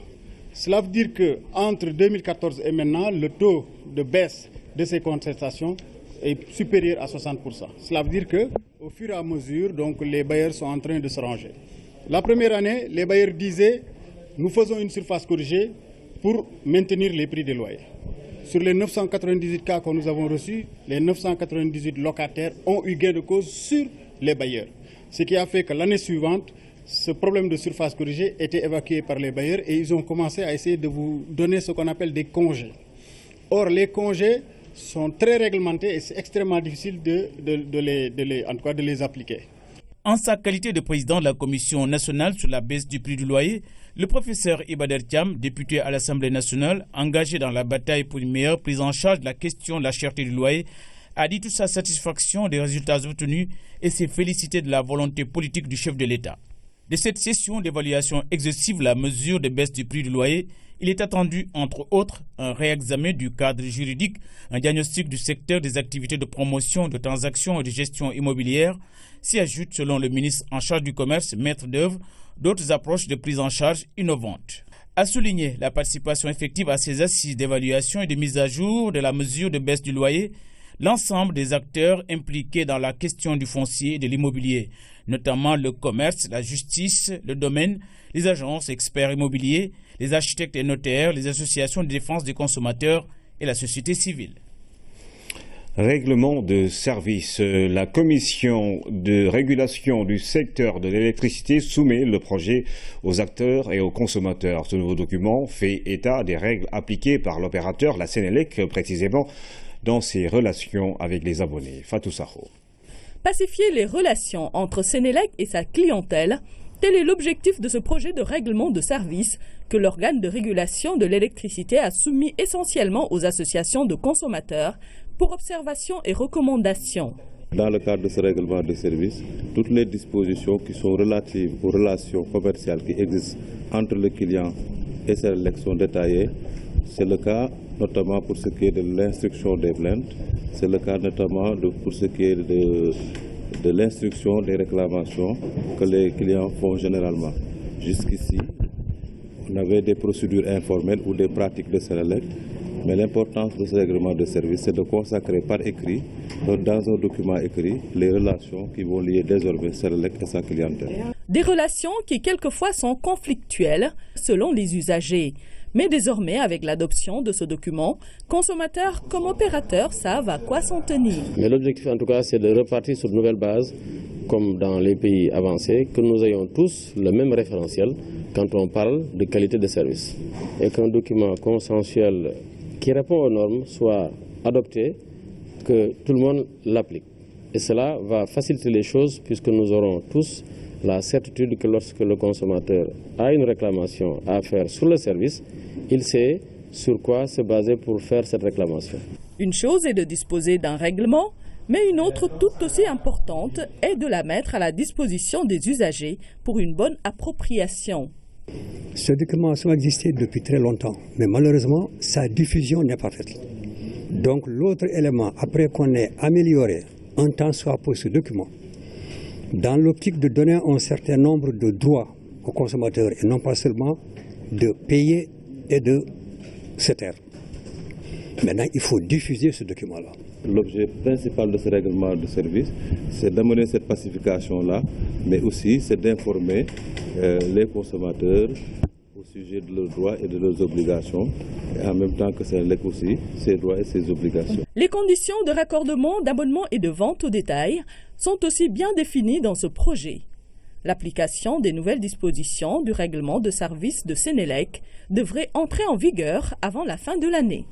Cela veut dire qu'entre 2014 et maintenant, le taux de baisse de ces contestations est supérieur à 60%. Cela veut dire qu'au fur et à mesure, donc, les bailleurs sont en train de se ranger. La première année, les bailleurs disaient « nous faisons une surface corrigée pour maintenir les prix des loyers ». Sur les 998 cas que nous avons reçus, les 998 locataires ont eu gain de cause sur les bailleurs. Ce qui a fait que l'année suivante, ce problème de surface corrigée était évacué par les bailleurs et ils ont commencé à essayer de vous donner ce qu'on appelle des congés. Or, les congés sont très réglementés et c'est extrêmement difficile de les appliquer. En sa qualité de président de la Commission nationale sur la baisse du prix du loyer, le professeur Ibader Thiam, député à l'Assemblée nationale, engagé dans la bataille pour une meilleure prise en charge de la question de la cherté du loyer, a dit toute sa satisfaction des résultats obtenus et s'est félicité de la volonté politique du chef de l'État. De cette session d'évaluation exhaustive de la mesure de baisse du prix du loyer, il est attendu, entre autres, un réexamen du cadre juridique, un diagnostic du secteur des activités de promotion, de transactions et de gestion immobilière. S'y ajoutent, selon le ministre en charge du commerce, maître d'œuvre, d'autres approches de prise en charge innovantes. A souligné la participation effective à ces assises d'évaluation et de mise à jour de la mesure de baisse du loyer, l'ensemble des acteurs impliqués dans la question du foncier et de l'immobilier, notamment le commerce, la justice, le domaine, les agences, experts immobiliers, les architectes et notaires, les associations de défense des consommateurs et la société civile. Règlement de service. La commission de régulation du secteur de l'électricité soumet le projet aux acteurs et aux consommateurs. Ce nouveau document fait état des règles appliquées par l'opérateur, la Sénélec, précisément dans ses relations avec les abonnés. Fatou Sakho. Pacifier les relations entre Sénélec et sa clientèle, tel est l'objectif de ce projet de règlement de service que l'organe de régulation de l'électricité a soumis essentiellement aux associations de consommateurs pour observation et recommandation. Dans le cadre de ce règlement de service, toutes les dispositions qui sont relatives aux relations commerciales qui existent entre le client et Sénélec sont détaillées. C'est le cas notamment pour ce qui est de l'instruction des plaintes, c'est le cas notamment pour ce qui est de l'instruction des réclamations que les clients font généralement. Jusqu'ici, on avait des procédures informelles ou des pratiques de Sénélec, mais l'importance de ce règlement de service, c'est de consacrer par écrit, dans un document écrit, les relations qui vont lier désormais Sénélec et sa clientèle. Des relations qui quelquefois sont conflictuelles selon les usagers. Mais désormais, avec l'adoption de ce document, consommateurs comme opérateurs savent à quoi s'en tenir. Mais l'objectif en tout cas, c'est de repartir sur de nouvelles bases, comme dans les pays avancés, que nous ayons tous le même référentiel quand on parle de qualité de service. Et qu'un document consensuel qui répond aux normes soit adopté, que tout le monde l'applique. Et cela va faciliter les choses puisque nous aurons tous la certitude que lorsque le consommateur a une réclamation à faire sur le service, il sait sur quoi se baser pour faire cette réclamation. Une chose est de disposer d'un règlement, mais une autre tout aussi importante est de la mettre à la disposition des usagers pour une bonne appropriation. Ce document a existé depuis très longtemps, mais malheureusement, sa diffusion n'est pas faite. Donc l'autre élément, après qu'on ait amélioré un tant soit pour ce document, dans l'optique de donner un certain nombre de droits aux consommateurs et non pas seulement de payer et de se taire. Maintenant, il faut diffuser ce document-là. L'objet principal de ce règlement de service, c'est d'amener cette pacification-là, mais aussi c'est d'informer les consommateurs au sujet de leurs droits et de leurs obligations, et en même temps que Sénélec aussi, ses droits et ses obligations. Les conditions de raccordement, d'abonnement et de vente au détail sont aussi bien définies dans ce projet. L'application des nouvelles dispositions du règlement de service de Sénélec devrait entrer en vigueur avant la fin de l'année.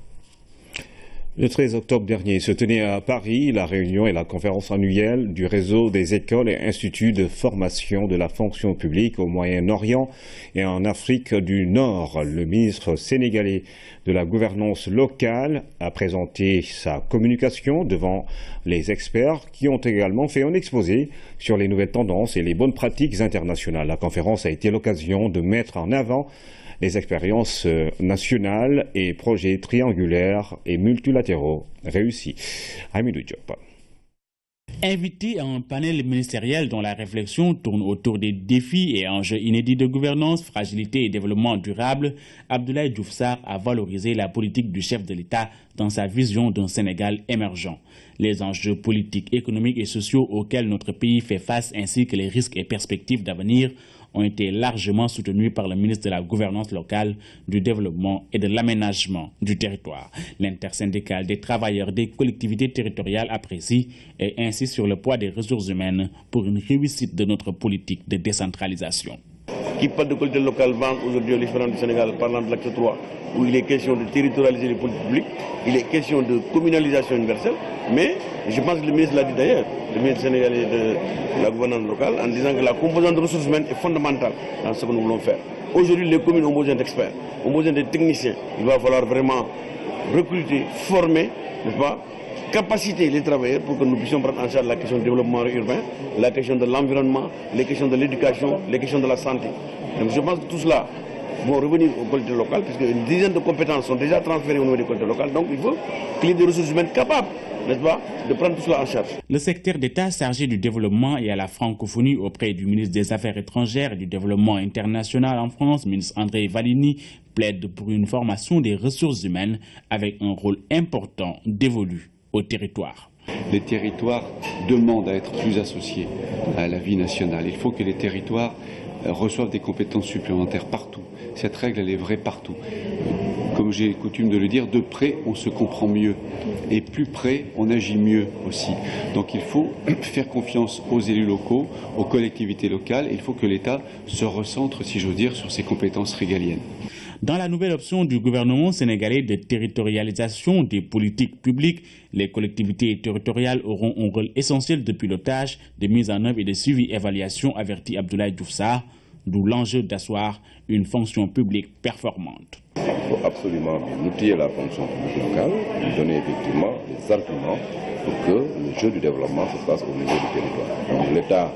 Le 13 octobre dernier se tenait à Paris la réunion et la conférence annuelle du réseau des écoles et instituts de formation de la fonction publique au Moyen-Orient et en Afrique du Nord. Le ministre sénégalais de la gouvernance locale a présenté sa communication devant les experts qui ont également fait un exposé sur les nouvelles tendances et les bonnes pratiques internationales. La conférence a été l'occasion de mettre en avant les expériences nationales et projets triangulaires et multilatéraux réussis. Hamidou Diop. Invité à un panel ministériel dont la réflexion tourne autour des défis et enjeux inédits de gouvernance, fragilité et développement durable, Abdoulaye Diouf Sarr a valorisé la politique du chef de l'État dans sa vision d'un Sénégal émergent. Les enjeux politiques, économiques et sociaux auxquels notre pays fait face ainsi que les risques et perspectives d'avenir ont été largement soutenus par le ministre de la Gouvernance locale, du Développement et de l'Aménagement du territoire. L'intersyndicale des travailleurs des collectivités territoriales apprécie et insiste sur le poids des ressources humaines pour une réussite de notre politique de décentralisation. qui parle de collectivité locale vente aujourd'hui l'expérience du Sénégal parlant de l'acte 3, où il est question de territorialiser les politiques publiques, il est question de communalisation universelle, mais je pense que le ministre l'a dit d'ailleurs, le ministre sénégalais de la gouvernance locale, en disant que la composante de ressources humaines est fondamentale dans ce que nous voulons faire. Aujourd'hui, les communes ont besoin d'experts, ont besoin de techniciens. Il va falloir vraiment recruter, former, n'est-ce pas, capaciter les travailleurs pour que nous puissions prendre en charge la question du développement urbain, la question de l'environnement, les questions de l'éducation, les questions de la santé. Donc je pense que tout cela vont revenir aux collectivités locales, puisque une dizaine de compétences sont déjà transférées au niveau des collectivités locales. Donc il faut qu'il y ait des ressources humaines capables, n'est-ce pas, de prendre tout cela en charge. Le secrétaire d'État chargé du développement et à la francophonie auprès du ministre des Affaires étrangères et du développement international en France, ministre André Valigny, plaide pour une formation des ressources humaines avec un rôle important dévolu au territoire. Les territoires demandent à être plus associés à la vie nationale. Il faut que les territoires reçoivent des compétences supplémentaires partout. Cette règle, elle est vraie partout. Comme j'ai coutume de le dire, de près, on se comprend mieux. Et plus près, on agit mieux aussi. Donc il faut faire confiance aux élus locaux, aux collectivités locales. Il faut que l'État se recentre, si j'ose dire, sur ses compétences régaliennes. Dans la nouvelle option du gouvernement sénégalais de territorialisation des politiques publiques, les collectivités territoriales auront un rôle essentiel de pilotage, de mise en œuvre et de suivi-évaluation, avertit Abdoulaye Diouf Sarr, d'où l'enjeu d'asseoir une fonction publique performante. Il faut absolument outiller la fonction publique locale, lui donner effectivement les arguments pour que le jeu du développement se passe au niveau du territoire. Donc l'État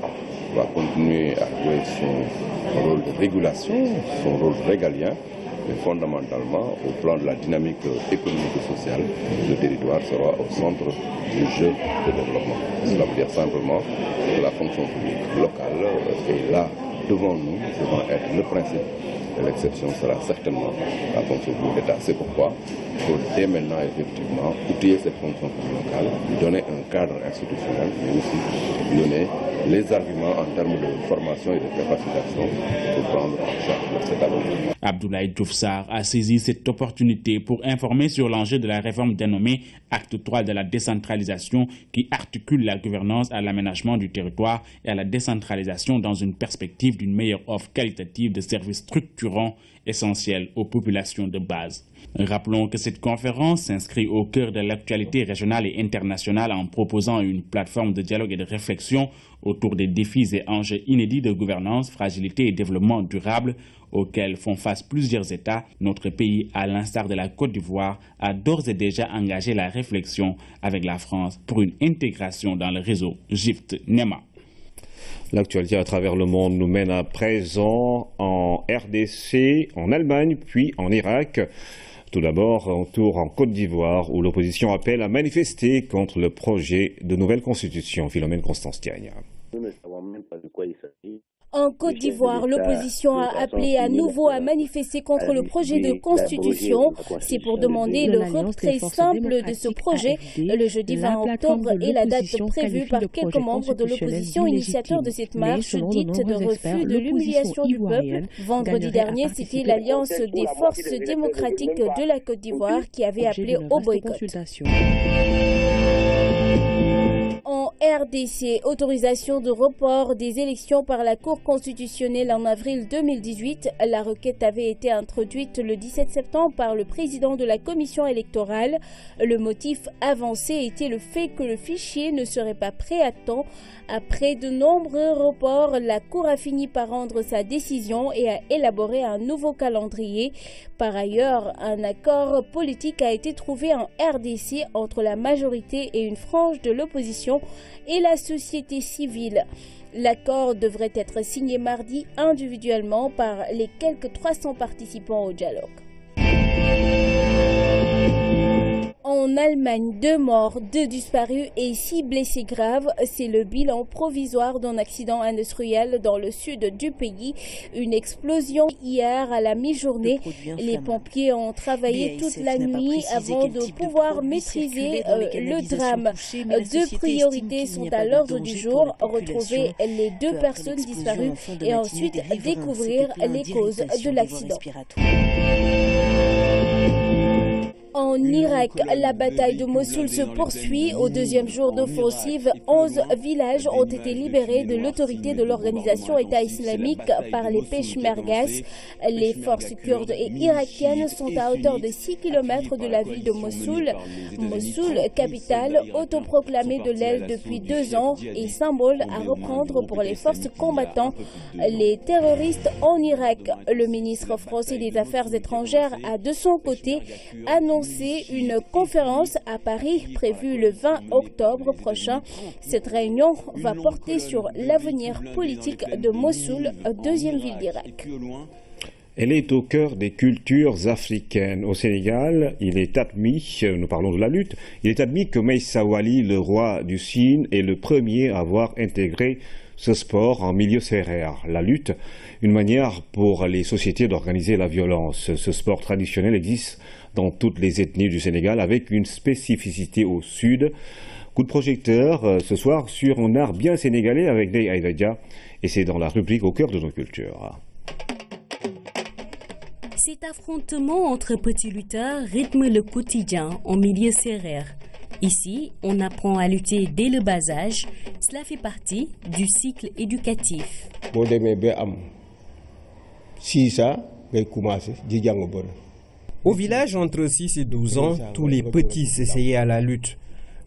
va continuer à jouer son rôle de régulation, son rôle régalien, mais fondamentalement, au plan de la dynamique économique et sociale, le territoire sera au centre du jeu de développement. Cela veut dire simplement que la fonction publique locale est là devant nous, devant être le principe. Et l'exception sera certainement la fonction publique d'État. C'est pourquoi il faut dès maintenant effectivement outiller cette fonction publique locale, lui donner un cadre institutionnel, mais aussi lui donner les arguments en termes de formation et de capacitation pour prendre en charge cet avenir. Abdoulaye Diouf Sarr a saisi cette opportunité pour informer sur l'enjeu de la réforme dénommée Acte 3 de la décentralisation qui articule la gouvernance à l'aménagement du territoire et à la décentralisation dans une perspective d'une meilleure offre qualitative de services structurants essentiels aux populations de base. Rappelons que cette conférence s'inscrit au cœur de l'actualité régionale et internationale en proposant une plateforme de dialogue et de réflexion autour des défis et enjeux inédits de gouvernance, fragilité et développement durable auxquels font face plusieurs États. Notre pays, à l'instar de la Côte d'Ivoire, a d'ores et déjà engagé la réflexion avec la France pour une intégration dans le réseau GIFT-NEMA. L'actualité à travers le monde nous mène à présent en RDC, en Allemagne, puis en Irak. Tout d'abord, un tour en Côte d'Ivoire où l'opposition appelle à manifester contre le projet de nouvelle constitution. Philomène Constance-Tiagne. Nous ne savons même pas de quoi il s'agit. En Côte d'Ivoire, l'opposition a appelé à nouveau à manifester contre le projet de constitution. C'est pour demander le retrait simple de ce projet. Le jeudi 20 octobre est la date prévue par quelques membres de l'opposition initiateurs de cette marche dite de refus de l'humiliation du peuple. Vendredi dernier, c'était l'Alliance des forces démocratiques de la Côte d'Ivoire qui avait appelé au boycott. En RDC, autorisation de report des élections par la Cour constitutionnelle en avril 2018. La requête avait été introduite le 17 septembre par le président de la commission électorale. Le motif avancé était le fait que le fichier ne serait pas prêt à temps. Après de nombreux reports, la Cour a fini par rendre sa décision et a élaboré un nouveau calendrier. Par ailleurs, un accord politique a été trouvé en RDC entre la majorité et une frange de l'opposition et la société civile. L'accord devrait être signé mardi individuellement par les quelques 300 participants au dialogue. En Allemagne, 2 morts, 2 disparus et 6 blessés graves. C'est le bilan provisoire d'un accident industriel dans le sud du pays. Une explosion hier à la mi-journée. Les pompiers ont travaillé toute la nuit avant de pouvoir maîtriser le drame. 2 priorités sont à l'ordre du jour. Retrouver les 2 personnes disparues et ensuite découvrir les causes de l'accident. En En Irak, la bataille de Mossoul se poursuit. Au deuxième jour d'offensive, 11 villages ont été libérés de l'autorité de l'organisation État islamique par les Peshmergas. Les forces kurdes et irakiennes sont à hauteur de 6 km de la ville de Mossoul. Mossoul, capitale autoproclamée de l'aile depuis 2 ans et symbole à reprendre pour les forces combattantes. Les terroristes en Irak. Le ministre français des Affaires étrangères a de son côté annoncé une conférence à Paris prévue le 20 octobre prochain. Cette réunion va porter sur l'avenir politique de Mossoul, deuxième ville d'Irak. Elle est au cœur des cultures africaines. Au Sénégal, il est admis, nous parlons de la lutte, il est admis que Meissa Wali, le roi du Sine, est le premier à avoir intégré ce sport en milieu sérère. La lutte, une manière pour les sociétés d'organiser la violence. Ce sport traditionnel existe dans toutes les ethnies du Sénégal avec une spécificité au sud. Coup de projecteur ce soir sur un art bien sénégalais avec Dey Aïdadia et c'est dans la rubrique Au cœur de nos cultures. Cet affrontement entre petits lutteurs rythme le quotidien en milieu sérère. Ici, on apprend à lutter dès le bas âge. Cela fait partie du cycle éducatif. Au village, entre 6 et 12 ans, tous les petits s'essayaient à la lutte.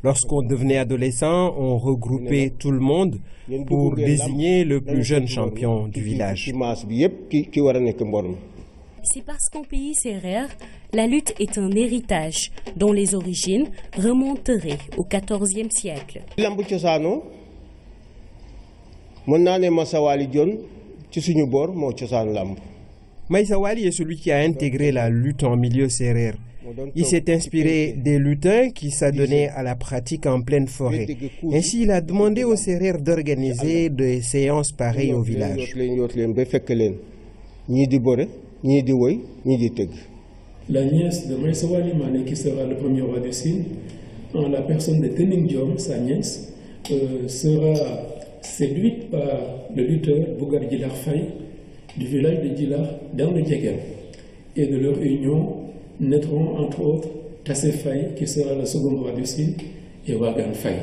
Lorsqu'on devenait adolescent, on regroupait tout le monde pour désigner le plus jeune champion du village. C'est parce qu'en pays sérère, la lutte est un héritage dont les origines remonteraient au XIVe siècle. Meissa Wali est celui qui a intégré la lutte en milieu sérère. Il s'est inspiré des lutins qui s'adonnaient à la pratique en pleine forêt. Ainsi, il a demandé aux sérères d'organiser des séances pareilles au village. La nièce de Meissa Wali Mané, qui sera le premier roi du Sine, en la personne de Tening Diom, sa nièce, sera séduite par le lutteur Bougar Djilar Faye du village de Djilar dans le Djegel. Et de leur union naîtront entre autres Tassé Faye, qui sera le second roi du Sine, et Wagan Faye.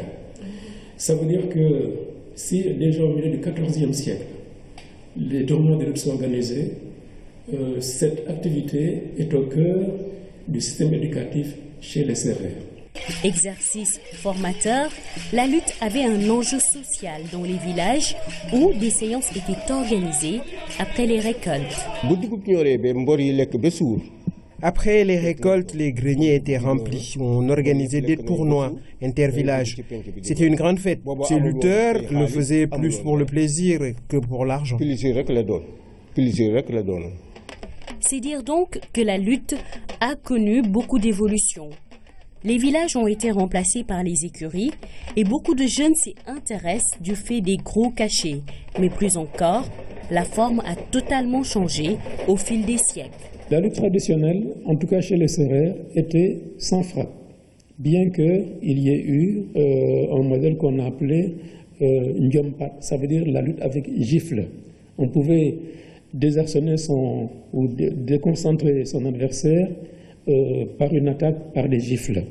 Ça veut dire que si déjà au milieu du XIVe siècle, les tournois de lutte sont organisés, cette activité est au cœur du système éducatif chez les Sérères. Exercice formateur, la lutte avait un enjeu social dans les villages où des séances étaient organisées après les récoltes. Après les récoltes, les greniers étaient remplis. On organisait des tournois intervillages. C'était une grande fête. Ces lutteurs le faisaient plus pour le plaisir que pour l'argent. C'est dire donc que la lutte a connu beaucoup d'évolutions. Les villages ont été remplacés par les écuries et beaucoup de jeunes s'y intéressent du fait des gros cachets. Mais plus encore, la forme a totalement changé au fil des siècles. La lutte traditionnelle, en tout cas chez les Sérères, était sans frappe. Bien qu'il y ait eu un modèle qu'on a appelé Ndiompat, ça veut dire la lutte avec gifle. On pouvait désarçonner ou déconcentrer son adversaire par une attaque par des gifles.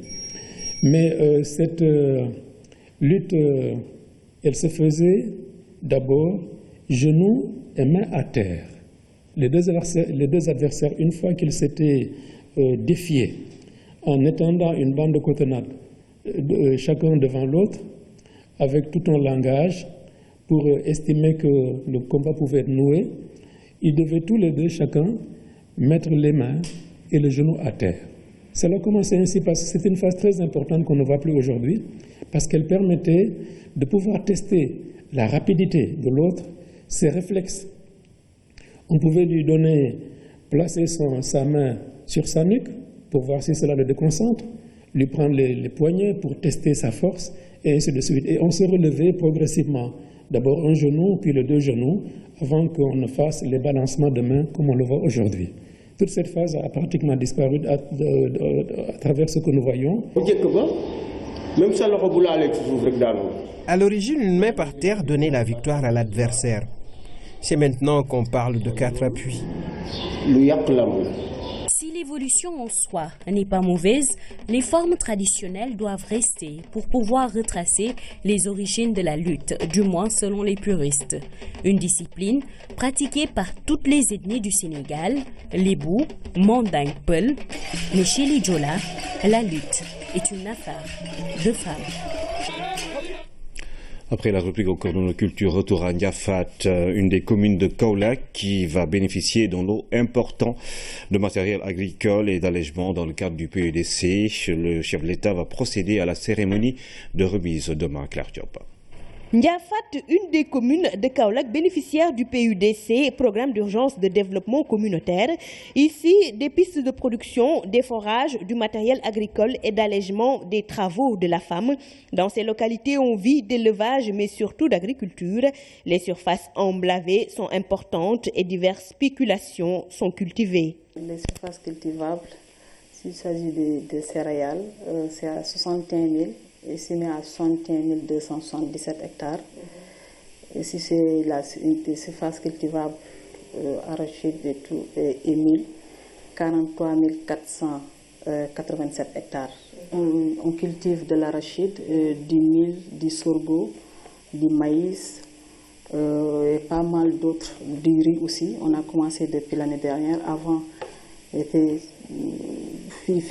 Mais cette lutte, elle se faisait d'abord genoux et mains à terre. Les deux adversaires, une fois qu'ils s'étaient défiés, en étendant une bande de cotonnade chacun devant l'autre, avec tout un langage, pour estimer que le combat pouvait être noué, ils devaient tous les deux, chacun, mettre les mains et le genou à terre. Cela commençait ainsi parce que c'était une phase très importante qu'on ne voit plus aujourd'hui, parce qu'elle permettait de pouvoir tester la rapidité de l'autre, ses réflexes. On pouvait lui placer sa main sur sa nuque pour voir si cela le déconcentre, lui prendre les poignets pour tester sa force, et ainsi de suite. Et on se relevait progressivement. D'abord un genou, puis les deux genoux, avant qu'on ne fasse les balancements de mains comme on le voit aujourd'hui. Toute cette phase a pratiquement disparu à travers ce que nous voyons. À l'origine, une main par terre donnait la victoire à l'adversaire. C'est maintenant qu'on parle de 4 appuis. Si les l'évolution en soi n'est pas mauvaise, les formes traditionnelles doivent rester pour pouvoir retracer les origines de la lutte, du moins selon les puristes. Une discipline pratiquée par toutes les ethnies du Sénégal, les Bou, Manding, Peul, mais chez les Djola, la lutte est une affaire de femmes. Après la rubrique au cœur de nos cultures, retour à Ndiafat, une des communes de Kaolack qui va bénéficier d'un lot important de matériel agricole et d'allègement dans le cadre du PUDC. Le chef de l'État va procéder à la cérémonie de remise demain. Claire Diop. Ndiafat, une des communes de Kaolack bénéficiaires du PUDC, programme d'urgence de développement communautaire. Ici, des pistes de production, des forages, du matériel agricole et d'allègement des travaux de la femme. Dans ces localités, on vit d'élevage, mais surtout d'agriculture. Les surfaces emblavées sont importantes et diverses spéculations sont cultivées. Les surfaces cultivables, s'il s'agit de céréales, c'est à 61 000. Estimé à 61 277 hectares. Et si c'est une des surfaces cultivables arachides et tout, et 43 487 hectares. On cultive de l'arachide, du mil, du sorgho, du maïs, et pas mal d'autres, du riz aussi. On a commencé depuis l'année dernière. Avant,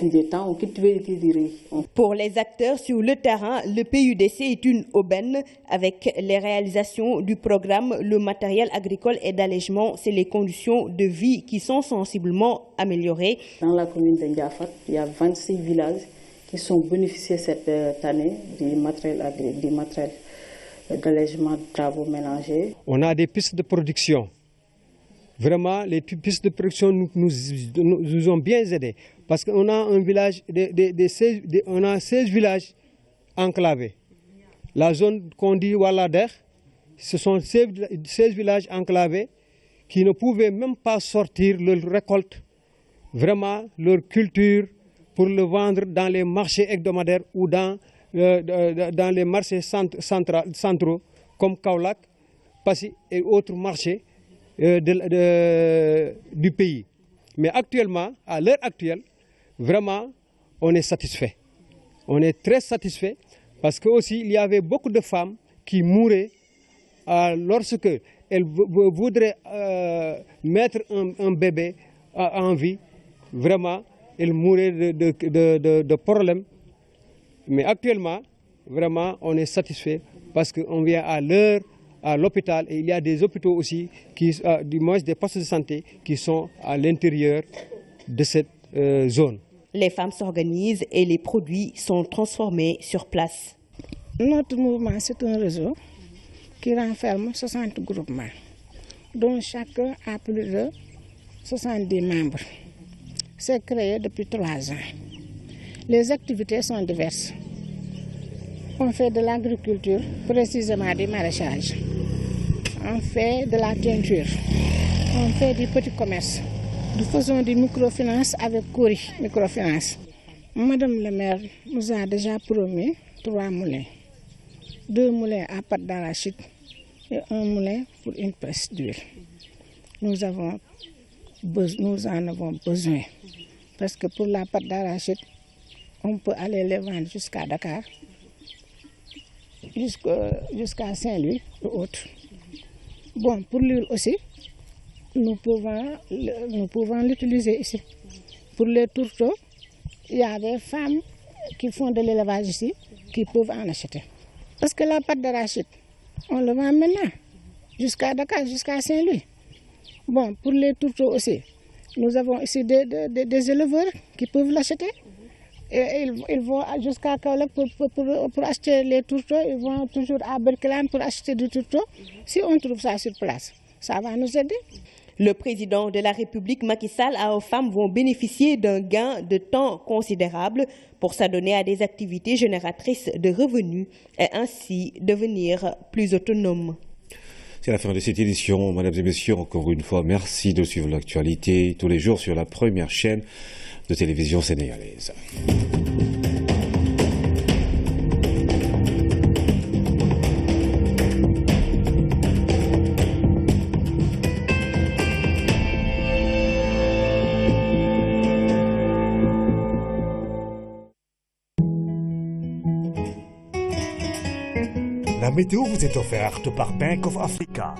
des temps, on cultivait du riz. Pour les acteurs sur le terrain, le PUDC est une aubaine. Avec les réalisations du programme, le matériel agricole et d'allègement, c'est les conditions de vie qui sont sensiblement améliorées. Dans la commune de Ndiafat, il y a 26 villages qui sont bénéficiés cette année du matériel d'allègement de travaux ménagers. On a des pistes de production. Vraiment, les pistes de production nous ont bien aidés parce qu'on a un village, on a 16 villages enclavés. La zone qu'on dit Wallader, ce sont 16 villages enclavés qui ne pouvaient même pas sortir leur récolte, vraiment leur culture, pour le vendre dans les marchés hebdomadaires ou dans les marchés centraux comme Kaolack, Passy et autres marchés du pays. Mais actuellement, à l'heure actuelle, vraiment, on est satisfait. On est très satisfait parce que aussi il y avait beaucoup de femmes qui mouraient lorsque elles voudraient mettre un bébé en vie. Vraiment, elles mouraient de problèmes. Mais actuellement, vraiment, on est satisfait parce qu'on vient à l'heure à l'hôpital et il y a des hôpitaux aussi, du moins des postes de santé qui sont à l'intérieur de cette zone. Les femmes s'organisent et les produits sont transformés sur place. Notre mouvement, c'est un réseau qui renferme 60 groupements, dont chacun a plus de 70 membres. C'est créé depuis 3 ans. Les activités sont diverses. On fait de l'agriculture, précisément du maraîchage. On fait de la teinture. On fait du petit commerce. Nous faisons du microfinance avec Cori Microfinance. Madame le maire nous a déjà promis 3 moulins. 2 moulins à pâte d'arachide et 1 moulin pour une presse d'huile. Nous en avons besoin. Parce que pour la pâte d'arachide, on peut aller les vendre jusqu'à Dakar, jusqu'à Saint-Louis ou autre. Bon, pour l'huile aussi, nous pouvons l'utiliser ici. Pour les tourteaux, il y a des femmes qui font de l'élevage ici, qui peuvent en acheter. Parce que la pâte d'arachide, on le vend maintenant, jusqu'à Dakar, jusqu'à Saint-Louis. Bon, pour les tourteaux aussi, nous avons ici des éleveurs qui peuvent l'acheter. Et ils vont jusqu'à Kaolack pour acheter les tourteaux. Ils vont toujours à Berkeley pour acheter du tourteau. Si on trouve ça sur place, ça va nous aider. Le président de la République, Macky Sall, aux femmes vont bénéficier d'un gain de temps considérable pour s'adonner à des activités génératrices de revenus et ainsi devenir plus autonomes. C'est la fin de cette édition. Mesdames et messieurs, encore une fois, merci de suivre l'actualité tous les jours sur la première chaîne de télévision sénégalaise. La météo vous est offerte par Bank of Africa.